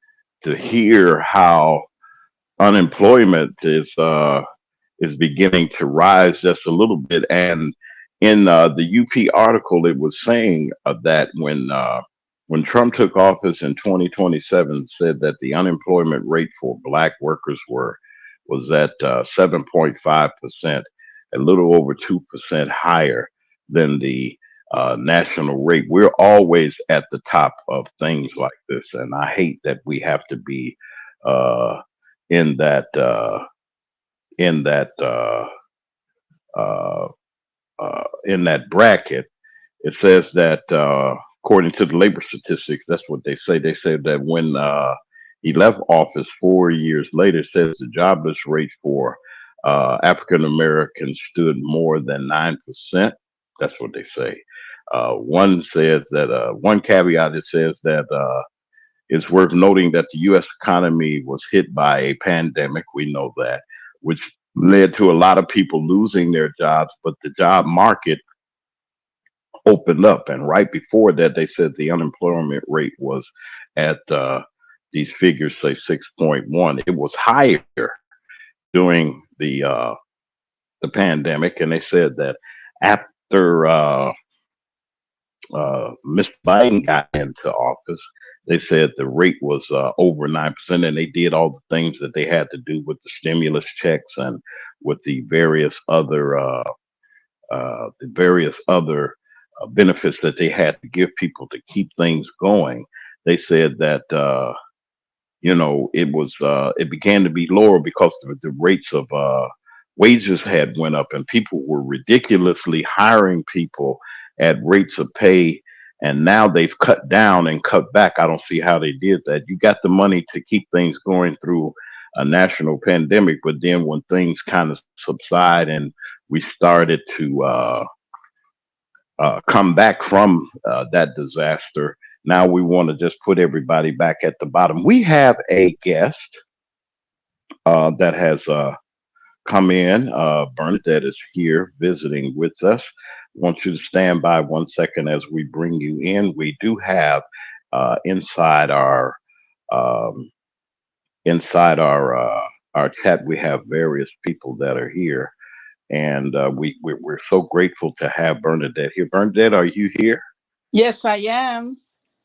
to hear how unemployment is beginning to rise just a little bit. And in the UP article, it was saying that when Trump took office in 2027, said that the unemployment rate for Black workers was at 7.5%, a little over 2% higher than the national rate. We're always at the top of things like this, and I hate that we have to be uh, in that uh, in that uh, uh, in that bracket. It says that according to the labor statistics, that's what they say. They said that when he left office 4 years later, it says the jobless rate for African Americans stood more than 9%. That's what they say. One caveat, it says that it's worth noting that the U.S. economy was hit by a pandemic. We know that, which led to a lot of people losing their jobs, but the job market opened up. And right before that, they said the unemployment rate was at these figures say 6.1. It was higher during the pandemic, and they said that after Mr. Biden got into office, they said the rate was over 9%, and they did all the things that they had to do with the stimulus checks and with the various other benefits that they had to give people to keep things going. They said that it began to be lower because the rates of wages had went up, and people were ridiculously hiring people at rates of pay. And now they've cut down and cut back. I don't see how they did that. You got the money to keep things going through a national pandemic, but then when things kind of subside and we started to come back from that disaster, now we want to just put everybody back at the bottom. We have a guest that has come in. Bernadette is here visiting with us. I want you to stand by 1 second as we bring you in. We do have inside um, our chat. We have various people that are here, and we're so grateful to have Bernadette here. Bernadette, are you here? Yes, I am.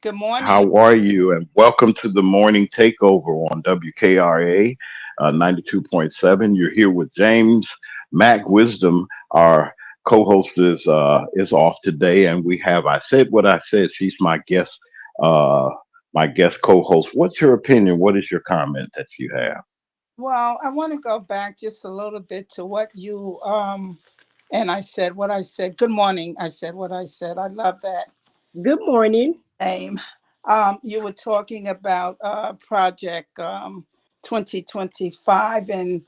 Good morning. How are you? And welcome to the morning takeover on WKRA 92.7. You're here with James Mac Wisdom. Our co-host is off today, and we have I said what I said. She's uh, my guest co-host. What's your opinion? What is your comment that you have? Well, I want to go back just a little bit to what you and I said what I said. Good morning. I said what I said. I love that Good morning. name. You were talking about Project 2025 and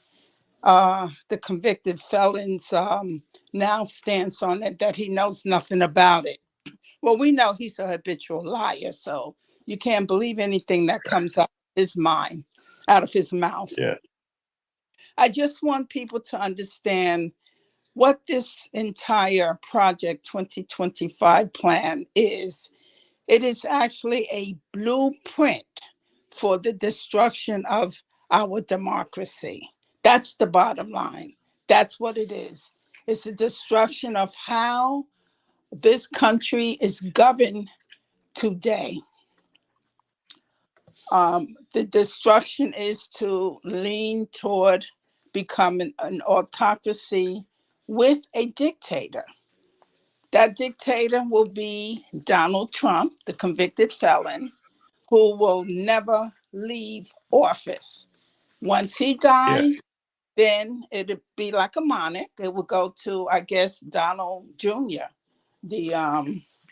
the convicted felons now stance on it that he knows nothing about it. Well, we know he's a habitual liar, so You can't believe anything that comes out of his mind, out of his mouth. Yeah. I just want people to understand what this entire Project 2025 plan is. It is actually a blueprint for the destruction of our democracy. That's the bottom line. That's what it is. It's a destruction of how this country is governed today. The destruction is to lean toward becoming an autocracy with a dictator. That dictator will be Donald Trump, the convicted felon, who will never leave office. Once he Yeah. dies, then it'll be like a monarch. It will go to, I guess, Donald Jr. The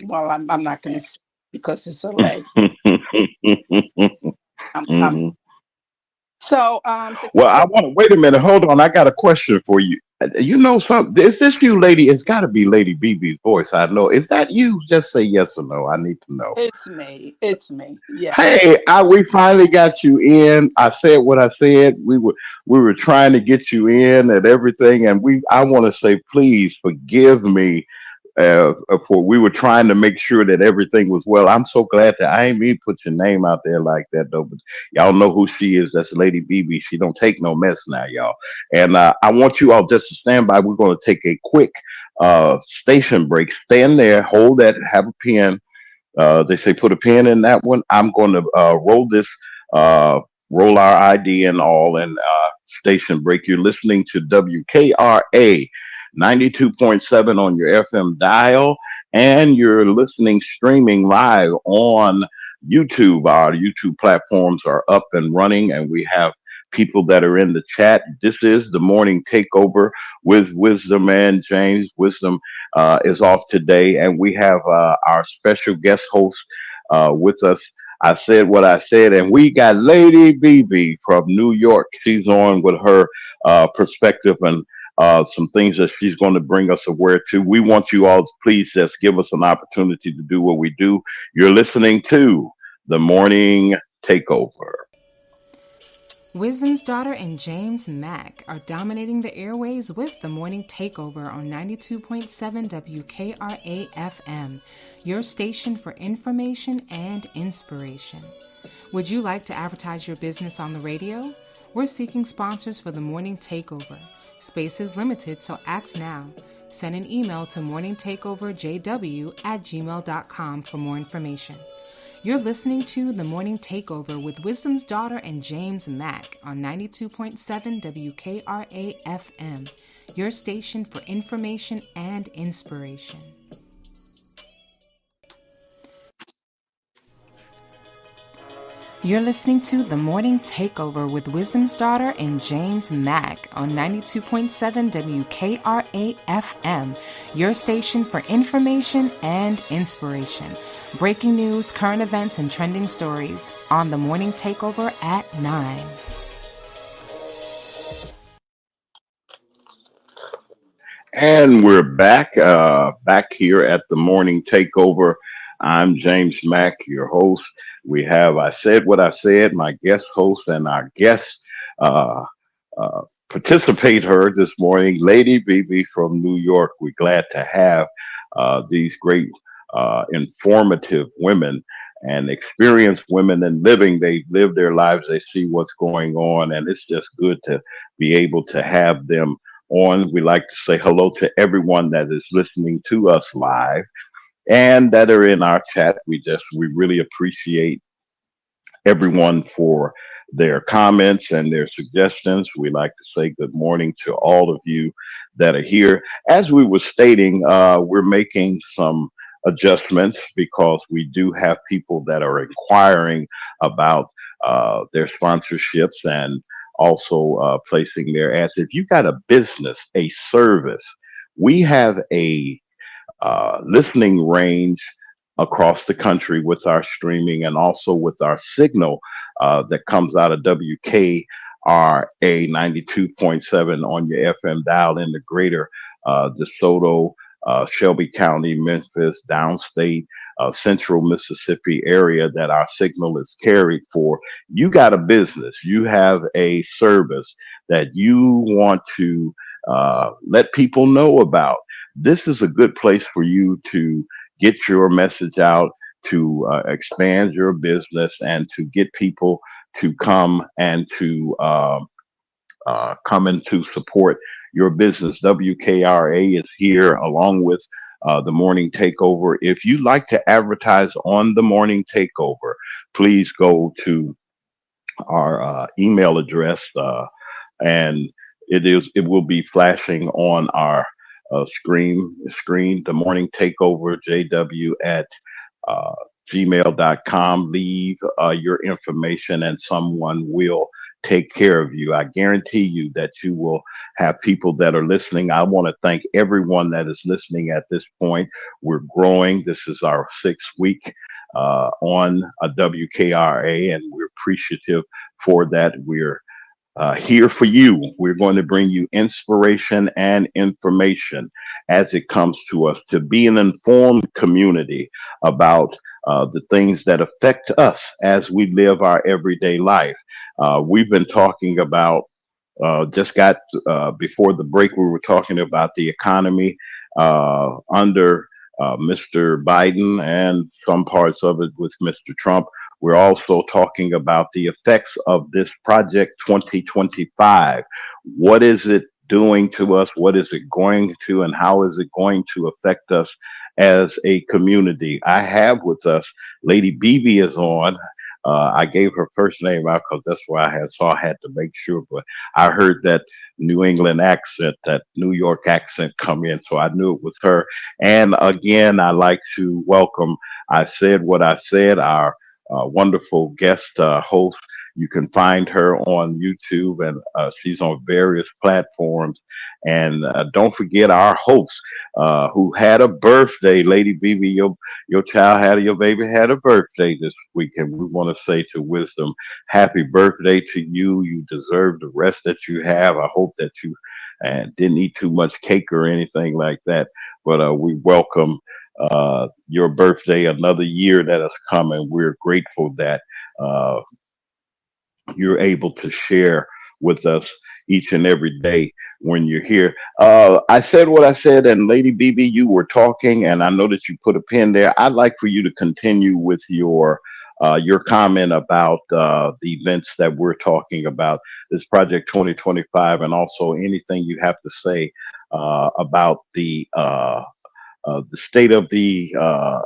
well, I'm not going to say because it's alleged. I'm Hmm. so Well, I want to wait a minute. Hold on. I got a question for you. You know something? Is this you, lady? It's got to be Lady BB's voice. I know. Is that you? Just say yes or no. I need to know. it's me. It's me. Yeah. Hey, we finally got you in. I said what I said. We were trying to get you in and everything, and I want to say, please forgive me for we were trying to make sure that everything was well. I'm so glad that I ain't mean to put your name out there like that though. But y'all know who she is. That's Lady BB. She don't take no mess now, y'all. And I want you all just to stand by. We're going to take a quick station break. Stand there, hold that, have a pen. They say put a pin in that one. I'm going to uh, roll our ID and all, and station break. You're listening to WKRA 92.7 on your FM dial, and you're listening streaming live on YouTube. Our YouTube platforms are up and running, and we have people that are in the chat. This is the morning takeover with Wisdom and James. Wisdom is off today, and we have our special guest host with us. I said what I said, and we got Lady BB from New York. She's on with her perspective and some things that she's going to bring us aware to. We want you all to please just give us an opportunity to do what we do. You're listening to the Morning Takeover. Wisdom's daughter and James Mack are dominating the airways with the morning takeover on 92.7 WKRA FM, your station for information and inspiration. Would you like to advertise your business on the radio? We're seeking sponsors for the morning takeover. Space is limited, so act now. Send an email to morningtakeoverjw@gmail.com for more information. You're listening to The Morning Takeover with Wisdom's daughter and James Mack on 92.7 WKRA FM, your station for information and inspiration. You're listening to The Morning Takeover with Wisdom's daughter and James Mack on 92.7 WKRA FM, your station for information and inspiration. Breaking news, current events, and trending stories on The Morning Takeover at 9. And we're back here at the Morning Takeover. I'm James Mack, your host. We have I said what I said, my guest host, and our guest uh, participate her this morning, Lady BB from New York. We're glad to have these great, informative women and experienced women in living. They live their lives, they see what's going on, and it's just good to be able to have them on. We like to say hello to everyone that is listening to us live and that are in our chat. We really appreciate everyone for their comments and their suggestions. We like to say good morning to all of you that are here. As we were stating, we're making some adjustments because we do have people that are inquiring about their sponsorships and also placing their ads. If you got a business, a service, we have a listening range across the country with our streaming and also with our signal that comes out of WKRA 92.7 on your FM dial in the greater DeSoto, Shelby County, Memphis, downstate. central Mississippi area that our signal is carried for, you got a business, you have a service that you want to let people know about. This is a good place for you to get your message out, to expand your business, and to get people to come and to come in to support your business. WKRA is here along with the Morning Takeover. If you'd like to advertise on the Morning Takeover, please go to our email address, and it will be flashing on our screen. The Morning Takeover, JW at uh, gmail.com. Leave your information, and someone will take care of you. I guarantee you that you will have people that are listening. I want to thank everyone that is listening at this point. We're growing. This is our 6th week on a WKRA, and we're appreciative for that. We're here for you. We're going to bring you inspiration and information as it comes to us, to be an informed community about the things that affect us as we live our everyday life. We've been talking about, just got before the break, we were talking about the economy under Mr. Biden and some parts of it with Mr. Trump. We're also talking about the effects of this Project 2025. What is it doing to us? What is it going to, and how is it going to affect us as a community? I have with us Lady BB is on. I gave her first name out because that's where I had to make sure, but I heard that New England accent, that New York accent come in, so I knew it was her. And again, I like to welcome, I said what I said, our wonderful guest host. You can find her on YouTube, and she's on various platforms. And don't forget our host, who had a birthday, Lady BB. Your baby had a birthday this week, and we want to say to Wisdom, happy birthday to you. You deserve the rest that you have. I hope that you didn't eat too much cake or anything like that. But we welcome your birthday, another year that has come, and we're grateful that uh, you're able to share with us each and every day when you're here. I said what I said, and Lady BB, you were talking, and I know that you put a pin there. I'd like for you to continue with your comment about the events that we're talking about, this Project 2025, and also anything you have to say about the state of the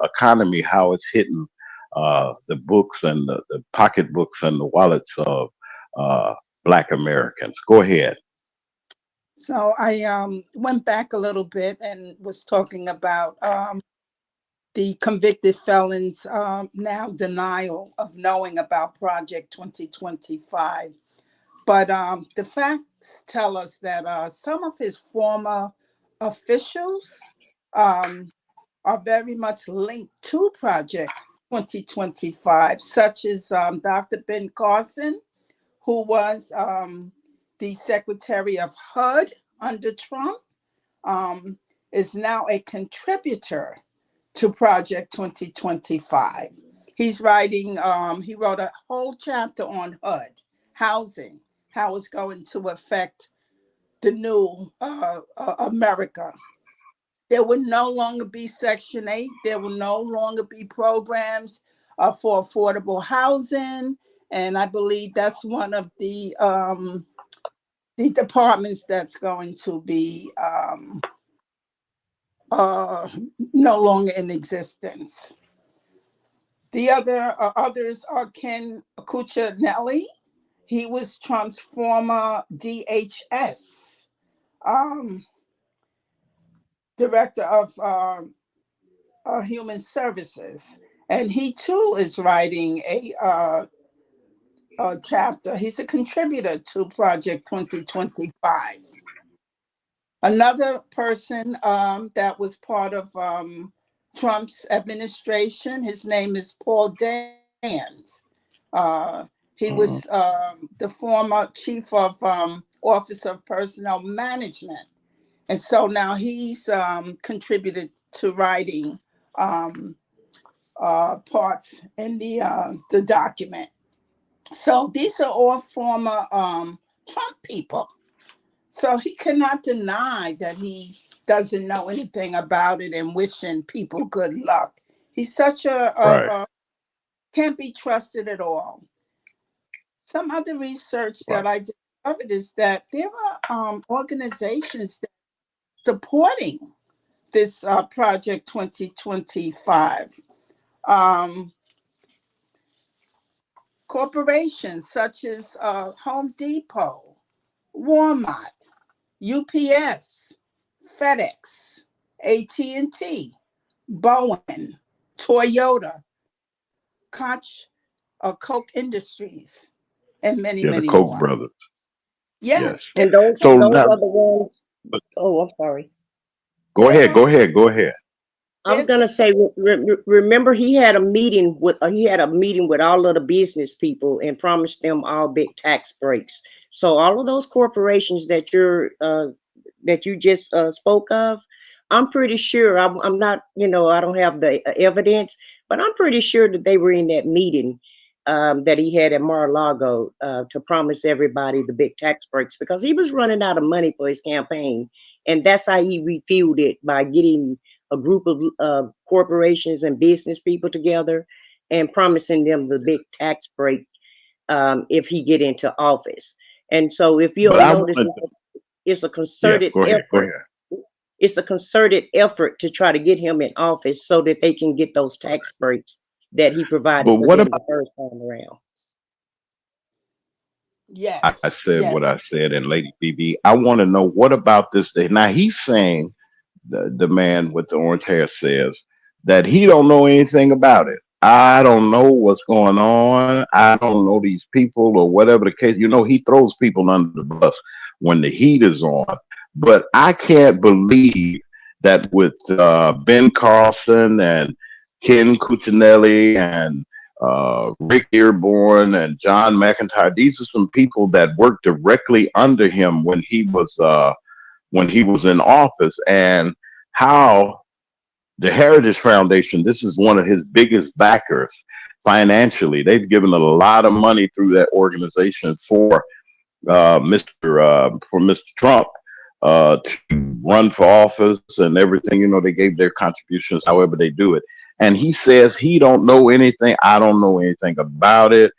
economy, how it's hitting the books and the pocketbooks and the wallets of uh, Black Americans. Go ahead. So I went back a little bit and was talking about the convicted felons now denial of knowing about Project 2025. But the facts tell us that some of his former officials um, are very much linked to Project 2025, such as Dr. Ben Carson, who was the Secretary of HUD under Trump, um, is now a contributor to Project 2025. He's writing, he wrote a whole chapter on HUD, housing, how it's going to affect the new America. There will no longer be Section 8. There will no longer be programs for affordable housing. And I believe that's one of the departments that's going to be no longer in existence. The others are Ken Cuccinelli. He was Trump's former DHS director of Human Services, and he too is writing a chapter. He's a contributor to Project 2025. Another person that was part of Trump's administration, his name is Paul Dance. He was the former chief of Office of Personnel Management. And so now he's contributed to writing parts in the document. So these are all former Trump people. So he cannot deny that he doesn't know anything about it and wishing people good luck. He's such Right. a can't be trusted at all. Some other research Right. that I discovered is that there are organizations that are supporting this Project 2025. Um, Corporations such as Home Depot, Walmart, UPS, FedEx, AT&T, Boeing, Toyota, Koch, Koch Industries, and many, Yeah, the many Koch more. brothers. Yes. Yes, And those So those now, are the ones. Oh, I'm sorry. go there ahead. are Go ahead. Go ahead. I was there's gonna say, remember he had a meeting with all of the business people and promised them all big tax breaks. So all of those corporations that you just spoke of, I'm pretty sure. I'm not, I don't have the evidence, but I'm pretty sure that they were in that meeting that he had at Mar-a-Lago to promise everybody the big tax breaks because he was running out of money for his campaign, and that's how he refueled it by getting a group of corporations and business people together and promising them the big tax break if he get into office. And so, if But you'll I notice, wanted to, it's a yes, concerted go ahead. Go effort. ahead. It's a concerted effort to try to get him in office so that they can get those tax breaks that he But provided for what them about, the first time around. I yes, said what yes. I said, and Lady BB, I want to know what about this day. Now he's saying, the man with the orange hair says that he don't know anything about it. I don't know what's going on. I don't know these people or whatever the case. He throws people under the bus when the heat is on. But I can't believe that with Ben Carlson and Ken Cuccinelli and Rick Dearborn and John McIntyre, these are some people that worked directly under him when he was in office, and how the Heritage Foundation, this is one of his biggest backers financially. They've given a lot of money through that organization for Mr. Trump to run for office and everything. They gave their contributions however they do it. And he says he don't know anything. I don't know anything about it.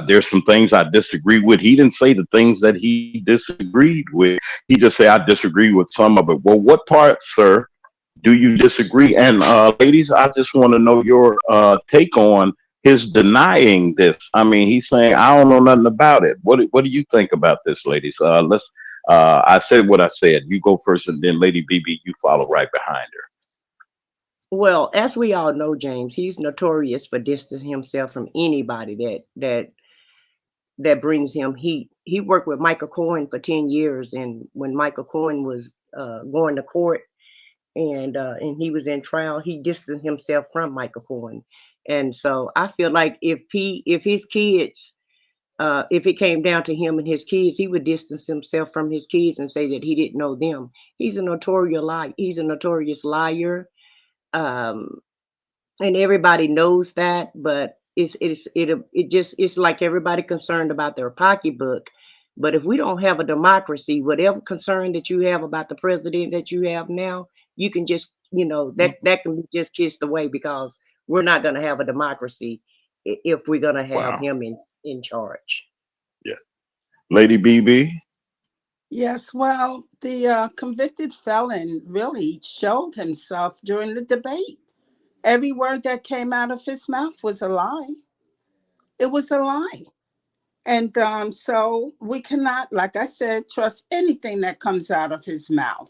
There's some things I disagree with. He didn't say the things that he disagreed with. He just said I disagree with some of it. Well, what part, sir, do you disagree? And ladies, I just want to know your take on his denying this. I mean, he's saying I don't know nothing about it. What do you think about this, ladies? Let's. I said what I said. You go first, and then Lady BB, you follow right behind her. Well, as we all know, James, he's notorious for distancing himself from anybody that brings him heat. He worked with Michael Cohen for 10 years, and when Michael Cohen was going to court and he was in trial, he distanced himself from Michael Cohen. And so I feel like if his kids if it came down to him and his kids, he would distance himself from his kids and say that he didn't know them. He's a notorious lie. He's a notorious liar. Um, and everybody knows that, but it's like everybody concerned about their pocketbook. But if we don't have a democracy, whatever concern that you have about the president that you have now, you can just, that can be just kissed away because we're not going to have a democracy if we're going to have Wow. him in charge. Yeah, Lady BB. Yes, well, the convicted felon really showed himself during the debate. Every word that came out of his mouth was a lie. It was a lie. And so we cannot, like I said, trust anything that comes out of his mouth.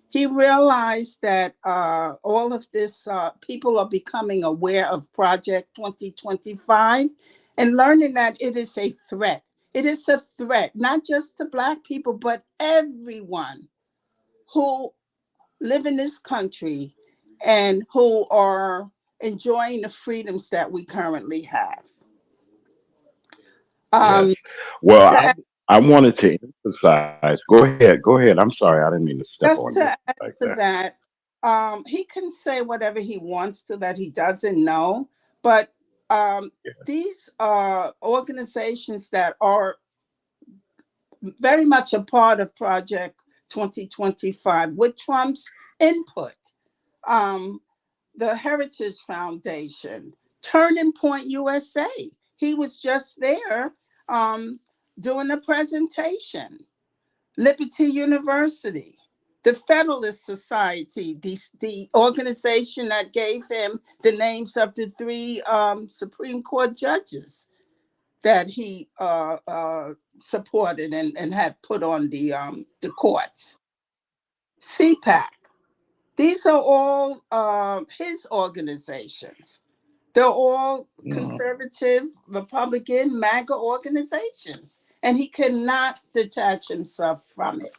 He realized that all of this, people are becoming aware of Project 2025 and learning that it is a threat. It is a threat, not just to Black people, but everyone who live in this country and who are enjoying the freedoms that we currently have. Yes. Um, Well, to I wanted to emphasize. Go ahead. Go ahead. I'm sorry. I didn't mean to step Just on you to add like to that. that, He can say whatever he wants to that he doesn't know, but these are organizations that are very much a part of Project 2025 with Trump's input. Um, the Heritage Foundation, Turning Point USA. He was just there um, doing a presentation. Liberty University, the Federalist Society, the organization that gave him the names of the three Supreme Court judges that he supported and had put on the courts. CPAC. These are all his organizations. They're all Mhm. conservative, Republican, MAGA organizations, and he cannot detach himself from it.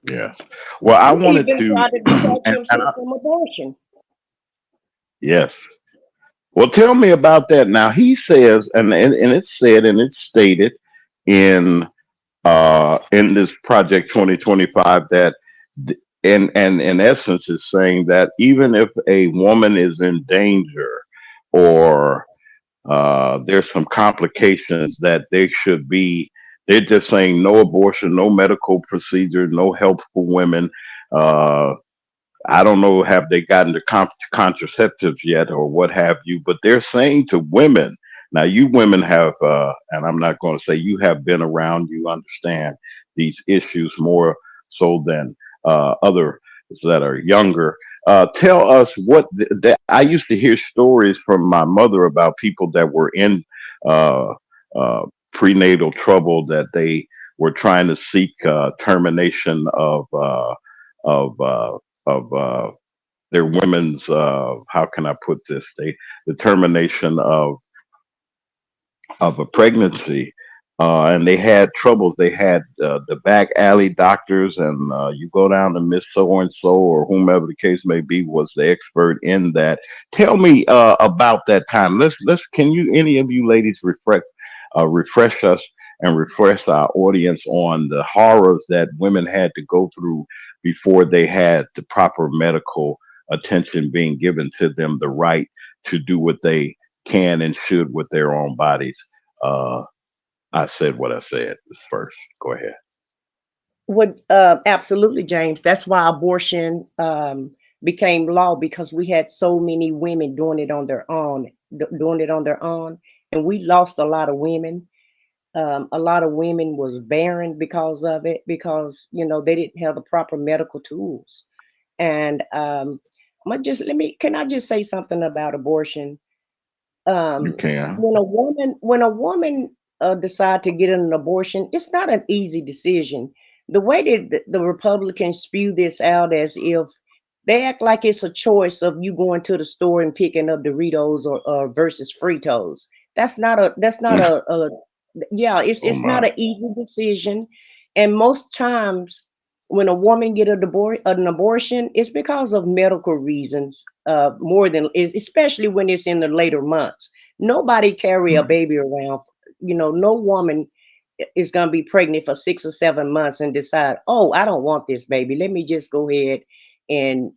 Yes. Well, I He wanted even to, tried to detach and himself from abortion. yes. Well, tell me about that. Now he says, and it's said and it's stated in this Project 2025 that and in essence is saying that even if a woman is in danger or there's some complications that they should be. They're just saying no abortion, no medical procedure, no help for women. Uh, I don't know, have they gotten to contraceptives yet or what have you, but they're saying to women, now you women have, and I'm not going to say you have been around, you understand these issues more so than others that are younger. Tell us what I used to hear stories from my mother about people that were in uh, uh, prenatal trouble that they were trying to seek termination of of their women's how can I put this? The termination of a pregnancy, and they had troubles. They had the back alley doctors, and you go down to Miss So and So or whomever the case may be was the expert in that. Tell me about that time. Let's. Can you any of you ladies refresh us and refresh our audience on the horrors that women had to go through before they had the proper medical attention being given to them, the right to do what they can and should with their own bodies. Uh, I said what I said first. Go ahead. Would absolutely, James. That's why abortion became law because we had so many women doing it on their own, doing it on their own, and we lost a lot of women. A lot of women was barren because of it, because they didn't have the proper medical tools. And can I just say something about abortion? You um, can. when a woman decide to get an abortion, it's not an easy decision. The way that the Republicans spew this out as if they act like it's a choice of you going to the store and picking up Doritos or versus Fritos. That's not a yeah, Oh it's not my. an easy decision. And most times when a woman get an abortion, it's because of medical reasons, more than especially when it's in the later months. Nobody carry a Mm. baby around. No woman is going to be pregnant for 6 or 7 months and decide, oh, I don't want this baby. Let me just go ahead and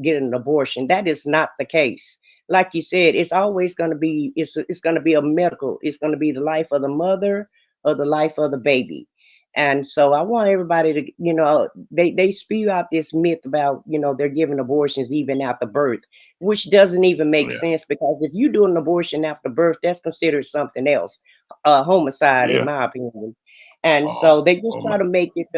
get an abortion. That is not the case. Like you said, it's always going to be it's going to be a medical. It's going to be the life of the mother or the life of the baby. And so I want everybody to, they spew out this myth about, they're giving abortions even after birth, which doesn't even make Yeah. sense, because if you do an abortion after birth, that's considered something else, homicide, in Yeah. my opinion. And Oh, so they just oh try my. to make it,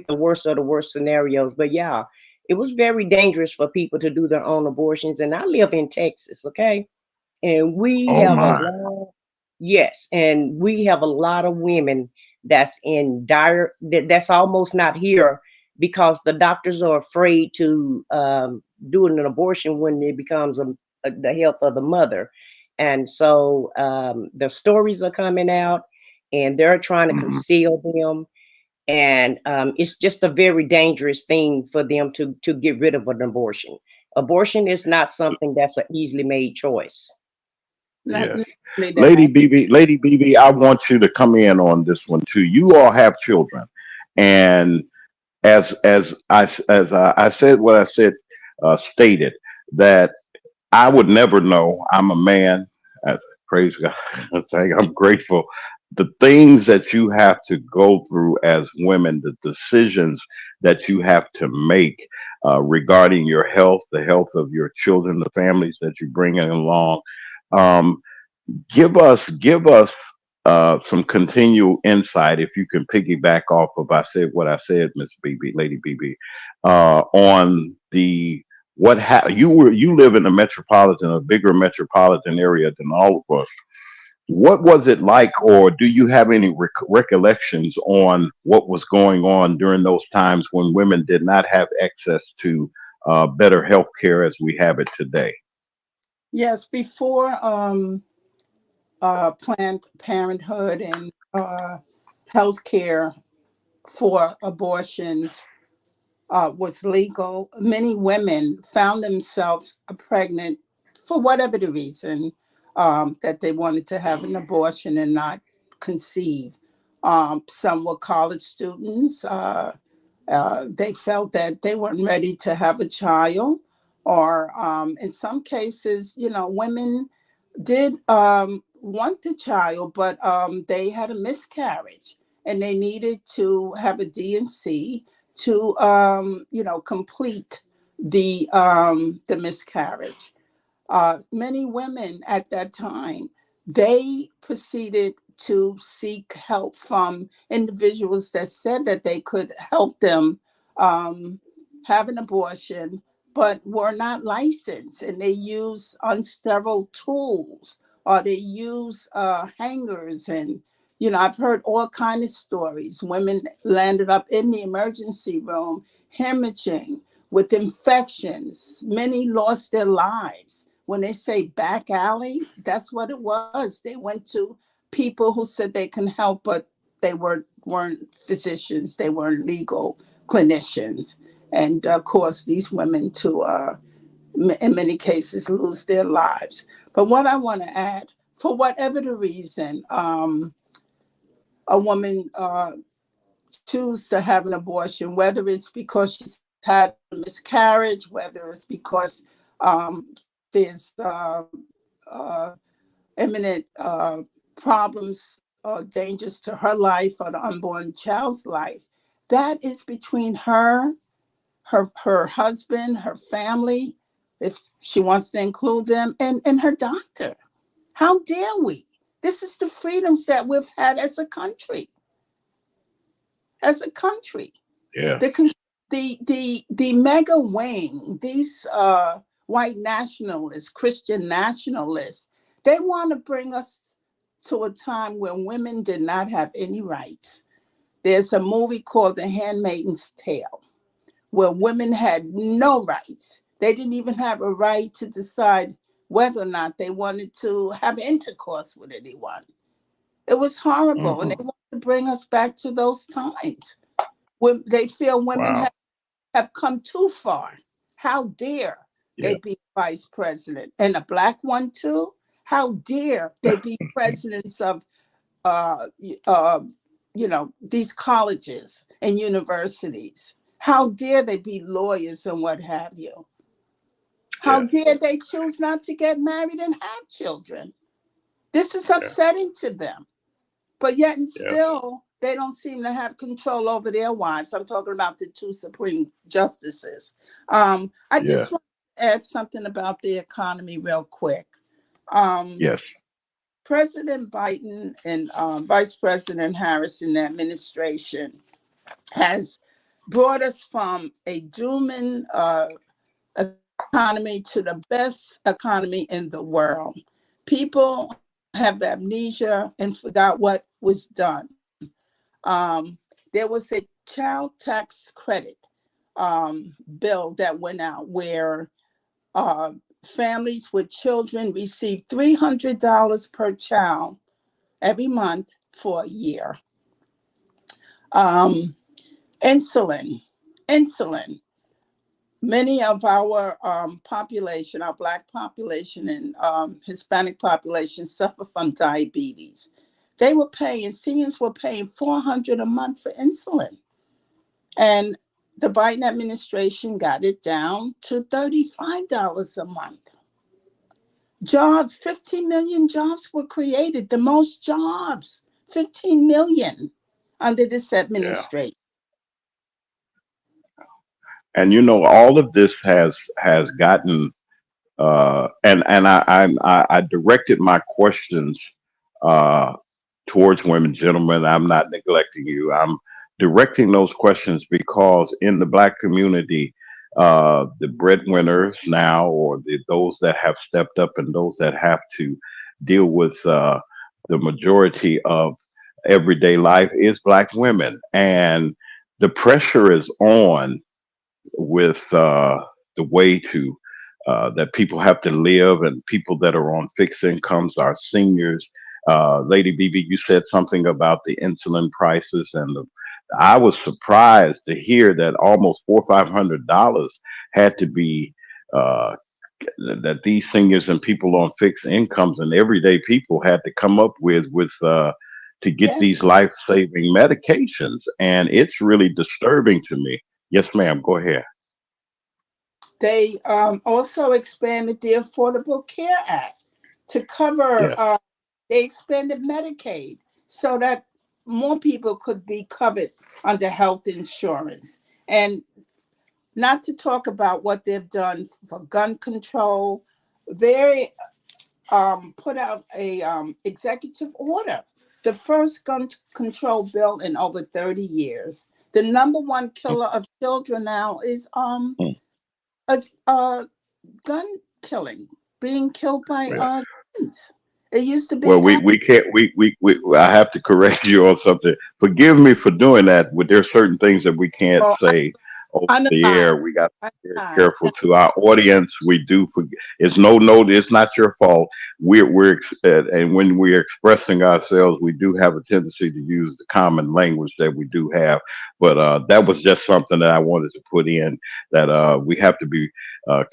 the worst of the worst scenarios. But yeah, it was very dangerous for people to do their own abortions. And I live in Texas, okay? And we Oh have a my. lot, yes, and we have a lot of women that's in that's almost not here because the doctors are afraid to do an abortion when it becomes the health of the mother. And so the stories are coming out, and they're trying to Hmm. conceal them. And it's just a very dangerous thing for them to get rid of an abortion. Abortion is not something that's an easily made choice. Not Yes. only that. Lady BB, I want you to come in on this one too. You all have children, and as I said what I said, stated that I would never know. I'm a man. Uh, Praise God. I'm grateful. The things that you have to go through as women, the decisions that you have to make regarding your health, the health of your children, the families that you bring in along. Um, give us some continual insight, if you can piggyback off of I said what I said, Miss BB, Lady BB, on the you live in a metropolitan, a bigger metropolitan area than all of us. What was it like, or do you have any recollections on what was going on during those times when women did not have access to better health care as we have it today? Yes, before Planned Parenthood and healthcare for abortions was legal, many women found themselves pregnant for whatever the reason, that they wanted to have an abortion and not conceive. Some were college students. They felt that they weren't ready to have a child, or in some cases, women did want the child, but they had a miscarriage and they needed to have a D&C to, complete the miscarriage. Many women at that time, they proceeded to seek help from individuals that said that they could help them um, have an abortion, but were not licensed, and they use unsterile tools, or they use hangers. And I've heard all kind of stories. Women landed up in the emergency room hemorrhaging with infections. Many lost their lives. When they say back alley, that's what it was. They went to people who said they can help, but they weren't physicians. They weren't legal clinicians. And of course, these women, to in many cases, lose their lives. But what I want to add, for whatever the reason, a woman choose to have an abortion, whether it's because she's had a miscarriage, whether it's because there's uh, imminent problems or dangers to her life or the unborn child's life. That is between her husband, her family, if she wants to include them, and her doctor. How dare we? This is the freedoms that we've had as a country. As a country, Yeah, the mega wing, these white nationalists, Christian nationalists, they want to bring us to a time when women did not have any rights. There's a movie called The Handmaid's Tale, where women had no rights. They didn't even have a right to decide whether or not they wanted to have intercourse with anyone. It was horrible, and they hmm, want to bring us back to those times when they feel women wow, have come too far. How dare they yeah, be vice president, and a black one too? How dare they be presidents of uh, uh, these colleges and universities? How dare they be lawyers and what have you? How yeah, dare they choose not to get married and have children? This is yeah, upsetting to them. But yet and yeah, still, they don't seem to have control over their wives. I'm talking about the two Supreme Justices. I yeah, just want to add something about the economy real quick. Um, yes, President Biden and Vice President Harris in the administration has brought us from a dooming economy to the best economy in the world. People have amnesia and forgot what was done. There was a child tax credit bill that went out where uh, families with children receive $300 per child every month for a year. Um, insulin. Many of our population, our Black population and Hispanic population, suffer from diabetes. Seniors were paying $400 a month for insulin. And The Biden administration got it down to $35 a month. Jobs, 15 million jobs were created, the most jobs, 15 million under this Yeah. administration. And all of this has gotten and I directed my questions uh, towards women, gentlemen. I'm not neglecting you. I'm directing those questions because in the Black community, the breadwinners now, or those that have stepped up and those that have to deal with the majority of everyday life is Black women, and the pressure is on with the way to that people have to live, and people that are on fixed incomes, our seniors. Lady BB, you said something about the insulin prices, and I was surprised to hear that almost $400-500 had to be uh, that these seniors and people on fixed incomes and everyday people had to come up with to get Yeah, these life saving medications, and it's really disturbing to me. Yes, ma'am. Go ahead. they also expanded the Affordable Care Act to cover, Yes. they expanded Medicaid so that more people could be covered under health insurance. And not to talk about what they've done for gun control. They put out a executive order, the first gun control bill in over 30 years. The number one killer of children now is gun killing, being killed by Really? guns. It used to Well, be we can't. We I have to correct you on something. Forgive me for doing that. But there are certain things that we can't animal, say over the unalive, air. We got to be very unalive. careful to our audience. We do. It's no. It's not your fault. And when we're expressing ourselves, we do have a tendency to use the common language that we do have. But that was just something that I wanted to put in, that we have to be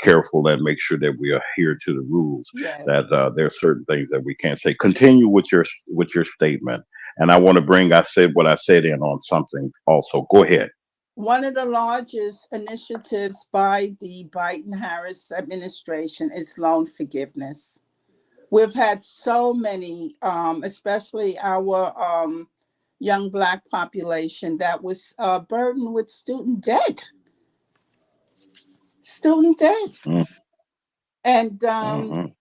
careful and make sure that we adhere to the rules, Yes. that there are certain things that we can't say. Continue with your statement, and I want to bring I said what I said in on something also. Go ahead. One of the largest initiatives by the Biden Harris administration is loan forgiveness. We've had so many, especially our young Black population, that was burdened with student debt, Mm, and mm,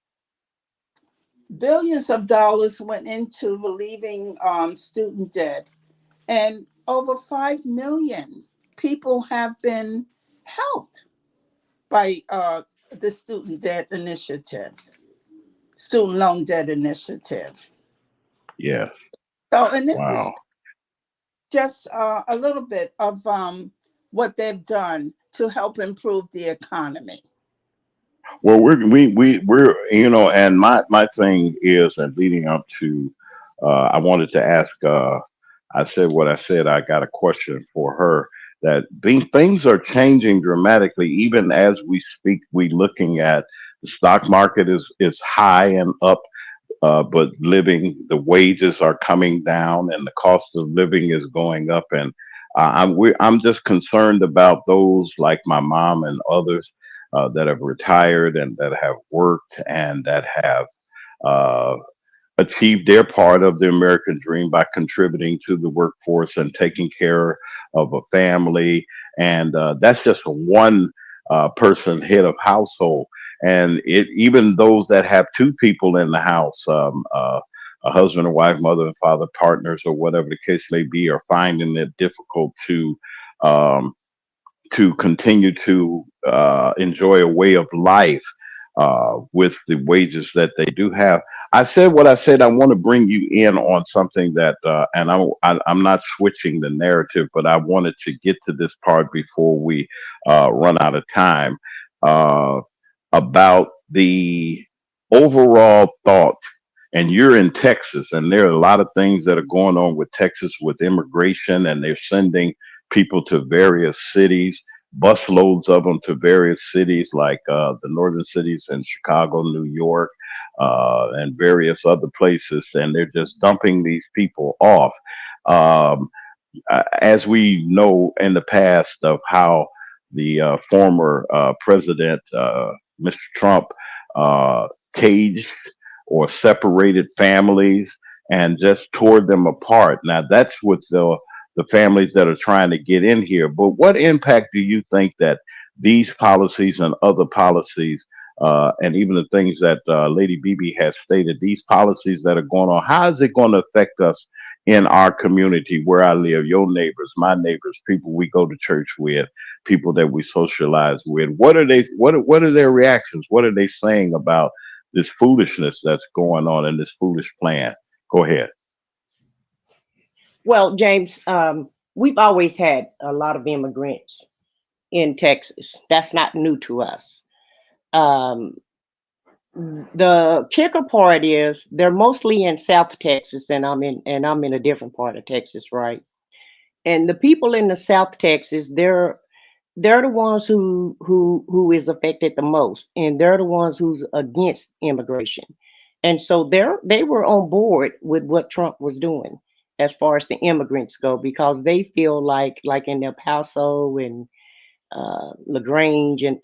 billions of dollars went into relieving student debt, and over 5 million people have been helped by the student loan debt initiative. yes. So, and this is Wow. just a little bit of what they've done to help improve the economy. Well, we're and my thing is, and leading up to, I wanted to ask. I said what I said. I got a question for her. That things are changing dramatically, even as we speak. We looking at the stock market is high and up, but the wages are coming down, and the cost of living is going up. And I'm just concerned about those like my mom and others that have retired and that have worked and that have uh, achieved their part of the American dream by contributing to the workforce and taking care of a family. And that's just a one person head of household. And even those that have two people in the house, a husband and wife, mother and father, partners, or whatever the case may be, are finding it difficult um, to continue to enjoy a way of life with the wages that they do have. I said what I said. I want to bring you in on something that, and I'm not switching the narrative, but I wanted to get to this part before we run out of time, uh, about the overall thought. And you're in Texas, and there are a lot of things that are going on with Texas with immigration, and they're sending people to various cities, busloads of them to various cities like the northern cities in Chicago, New York, and various other places, and they're just dumping these people off. Um, as we know in the past of how the former president, Mr. Trump, uh, caged or separated families and just tore them apart. Now, that's with the families that are trying to get in here. But what impact do you think that these policies and other policies, and even the things that Lady BB has stated, these policies that are going on, how is it going to affect us in our community where I live, your neighbors, my neighbors, people we go to church with, people that we socialize with? What are their reactions? What are they saying about this foolishness that's going on in this foolish plan? Go ahead. Well, James, we've always had a lot of immigrants in Texas. That's not new to us. Um, the kicker part is they're mostly in South Texas, and I'm in a different part of Texas, right? And the people in the South Texas, they're the ones who is affected the most, and they're the ones who's against immigration. And so they were on board with what Trump was doing as far as the immigrants go, because they feel like in El Paso and LaGrange and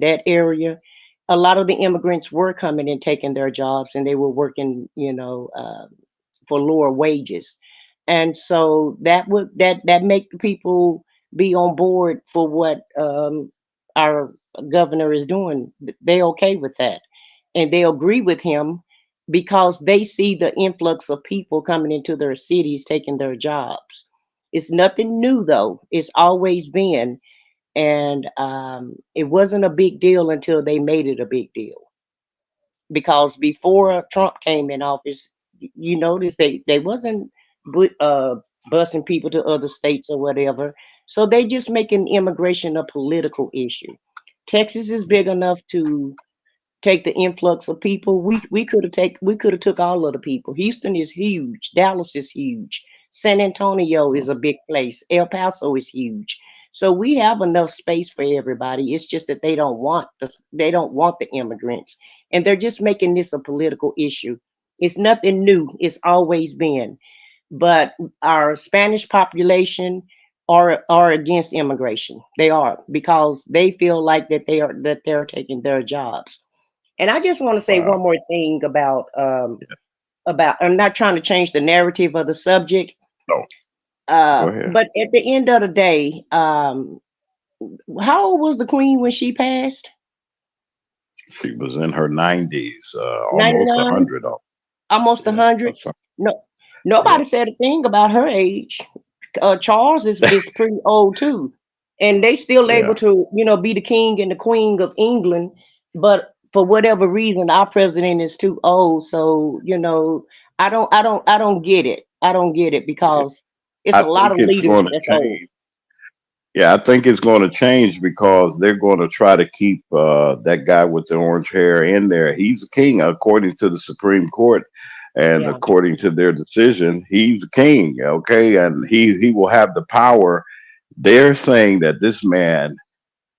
that area, a lot of the immigrants were coming and taking their jobs, and they were working, for lower wages. And so that make the people be on board for what our governor is doing. They okay with that, and they agree with him because they see the influx of people coming into their cities taking their jobs. It's nothing new though. It's always been, and it wasn't a big deal until they made it a big deal. Because before Trump came in office, you notice they wasn't busing people to other states or whatever. So they just making immigration a political issue. Texas is big enough to take the influx of people. We could have took all of the people. Houston is huge. Dallas is huge. San Antonio is a big place. El Paso is huge. So we have enough space for everybody. It's just that they don't want the immigrants, and they're just making this a political issue. It's nothing new. It's always been. But our Spanish population are against immigration. They are, because they feel like that they're taking their jobs. And I just want to say Wow. one more thing about I'm not trying to change the narrative of the subject, No, go ahead. but at the end of the day, how old was the queen when she passed? She was in her 90s, almost 99, 100. almost Yeah. 100. No, Yeah. nobody said a thing about her age. Charles is pretty old too, and they still able Yeah. to be the king and the queen of England. But for whatever reason, our president is too old. So I don't get it. I don't get it Yeah. because it's I a lot think of it's leaders going to that's old. change. Yeah, I think it's going to change because they're going to try to keep that guy with the orange hair in there. He's a king according to the Supreme Court, and Yeah, according to their decision, he's a king. Okay, and he will have the power. They're saying that this man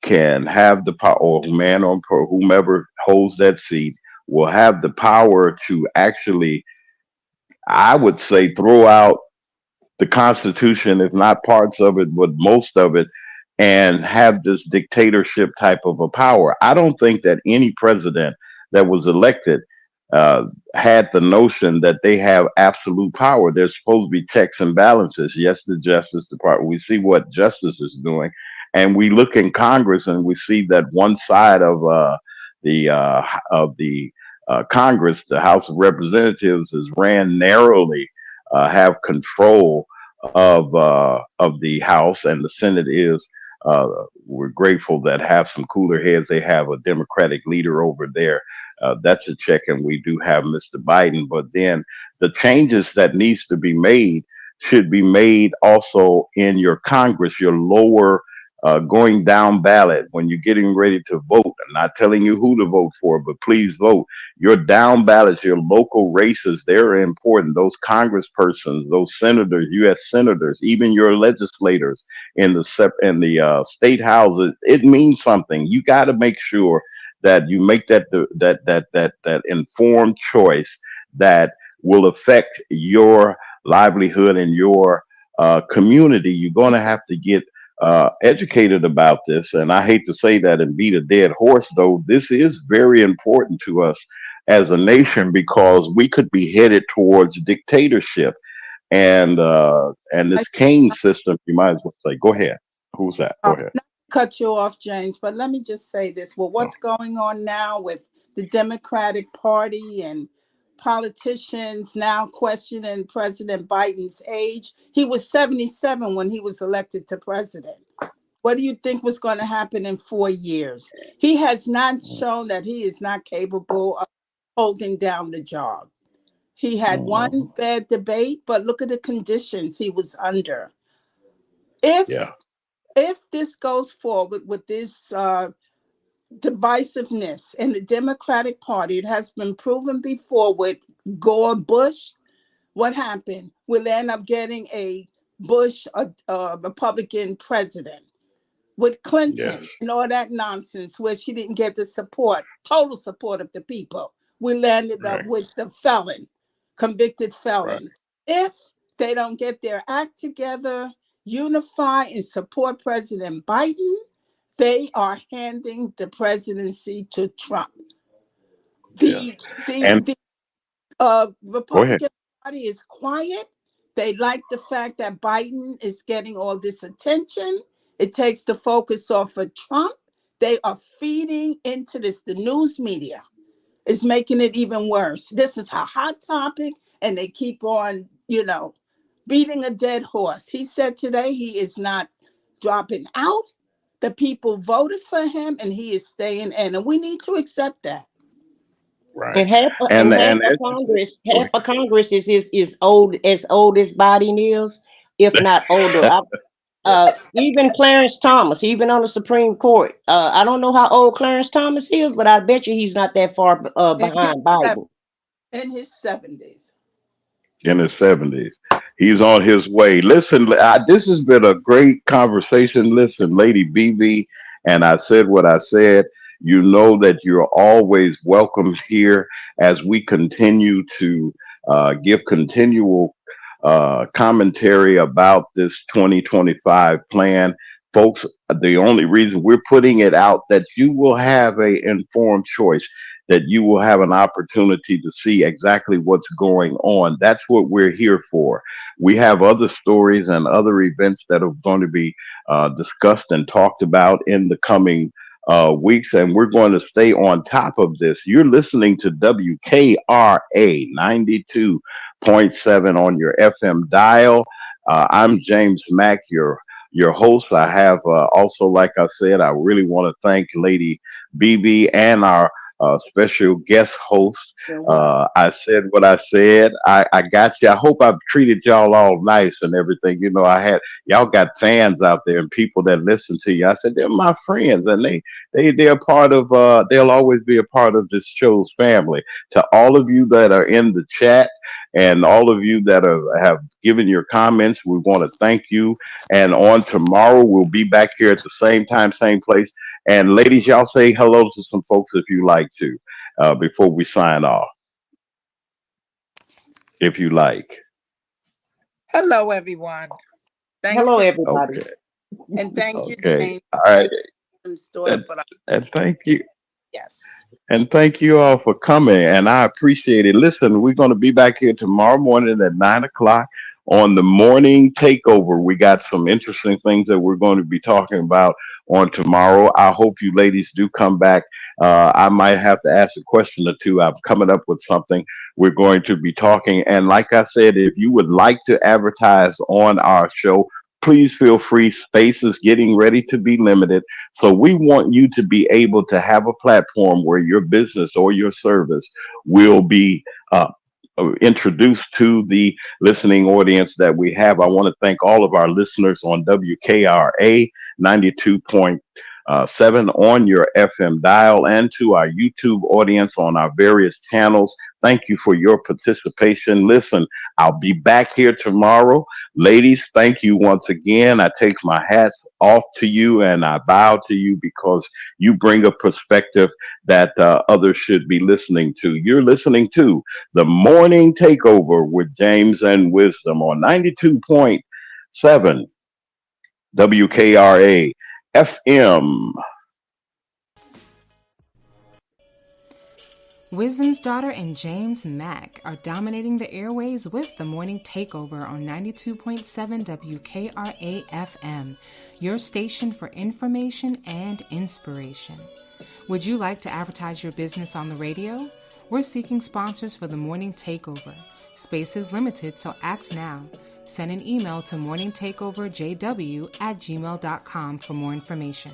can have the power, or man or whomever holds that seat will have the power to actually, I would say, throw out the Constitution, if not parts of it, but most of it, and have this dictatorship type of a power. I don't think that any president that was elected uh, had the notion that they have absolute power. There's supposed to be checks and balances. Yes, the Justice Department. We see what Justice is doing, and we look in Congress and we see that one side the of the Congress, the House of Representatives, is ran narrowly, have control of the House, and the Senate is. We're grateful that have some cooler heads. They have a Democratic leader over there. That's a check, and we do have Mr. Biden. But then the changes that needs to be made should be made also in your Congress, your lower going down ballot when you're getting ready to vote. I'm not telling you who to vote for, but please vote. Your down ballots, your local races, they're important. Those congresspersons, those senators, U.S. senators, even your legislators in the state houses, it means something. You got to make sure that you make that informed choice that will affect your livelihood and your community, you're going to have to get educated about this. And I hate to say that and beat a dead horse, though, this is very important to us as a nation because we could be headed towards dictatorship. And I, this cane system, you might as well say, go ahead. Who's that? Go ahead. not to cut you off, James, but let me just say this. Well, Oh, what's going on now with the Democratic Party and politicians now questioning President Biden's age? He was 77 when he was elected to president. What do you think was going to happen in 4 years? He has not shown that he is not capable of holding down the job. He had one mhm. bad debate, but look at the conditions he was under. If Yeah, if this goes forward with this divisiveness in the Democratic Party, it has been proven before with Gore Bush. What happened? We'll end up getting a Bush, a Republican president with yes, Clinton and all that nonsense, where she didn't get the support, total support of the people. We landed up right, with the felon, convicted right, felon. If they don't get their act together, unify and support President Biden, they are handing the presidency to Trump. yes. The the And the go ahead. Republican Party is quiet. They like the fact that Biden is getting all this attention. It takes the focus off of Trump. They are feeding into this. The news media is making it even worse. This is a hot topic, and they keep on, beating a dead horse. He said today he is not dropping out. The people voted for him, and he is staying in, and we need to accept that. Right. And half And and half and of as you say, Congress, go half ahead. of Congress is old as Biden is, if not older. Even Clarence Thomas, even on the Supreme Court, I don't know how old Clarence Thomas is, but I bet you he's not that far In his behind Biden. in his 70s. In his 70s. He's on his way. Listen, this has been a great conversation. Listen, Lady BB, and I said what I said. You know that you're always welcome here as we continue to give continual commentary about this 2025 plan. Folks, the only reason we're putting it out that you will have a informed choice, that you will have an opportunity to see exactly what's going on. That's what we're here for. We have other stories and other events that are going to be discussed and talked about in the coming weeks, and we're going to stay on top of this. You're listening to WKRA 92.7 on your FM dial. I'm James Mack, your host. I have also, like I said, I really want to thank Lady BB and our special guest host. You're welcome. I said what I said. I got you. I hope I've treated y'all all nice and everything. You know, I had y'all got fans out there and people that listen to you. I said they're my friends and they're part of. They'll always be a part of this show's family. To all of you that are in the chat and all of you that have given your comments, we want to thank you. And on tomorrow, we'll be back here at the same time, same place. And ladies, y'all say hello to some folks if you like to, before we sign off, if you like. Hello, everyone. Thanks Hello, for everybody. Okay. And thank you, Okay. James, All right. and Jim's daughter And, for the and thank you. yes. And thank you all for coming. And I appreciate it. Listen, we're going to be back here tomorrow morning at 9 o'clock on the morning takeover. We got some interesting things that we're going to be talking about on tomorrow. I hope you ladies do come back. I might have to ask a question or two. I'm coming up with something we're going to be talking. And like I said, if you would like to advertise on our show, please feel free. Space is getting ready to be limited. So we want you to be able to have a platform where your business or your service will be introduced to the listening audience that we have. I want to thank all of our listeners on WKRA 92.7 on your FM dial and to our YouTube audience on our various channels. Thank you for your participation. Listen, I'll be back here tomorrow. Ladies, thank you once again. I take my hats off to you and I bow to you because you bring a perspective that others should be listening to. You're listening to the Morning Takeover with James and Wisdom on 92.7 WKRA FM. Wisdom's Daughter and James Mack are dominating the airways with the Morning Takeover on 92.7 WKRA FM, your station for information and inspiration. Would you like to advertise your business on the radio? We're seeking sponsors for the Morning Takeover. Space is limited, so act now. Send an email to morningtakeoverjw@gmail.com for more information.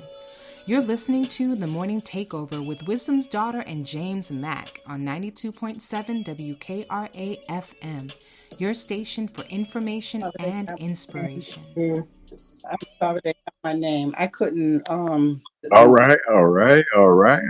You're listening to The Morning Takeover with Wisdom's Daughter and James Mack on 92.7 WKRA FM, your station for information and inspiration. I'm sorry they got my name. I couldn't All right.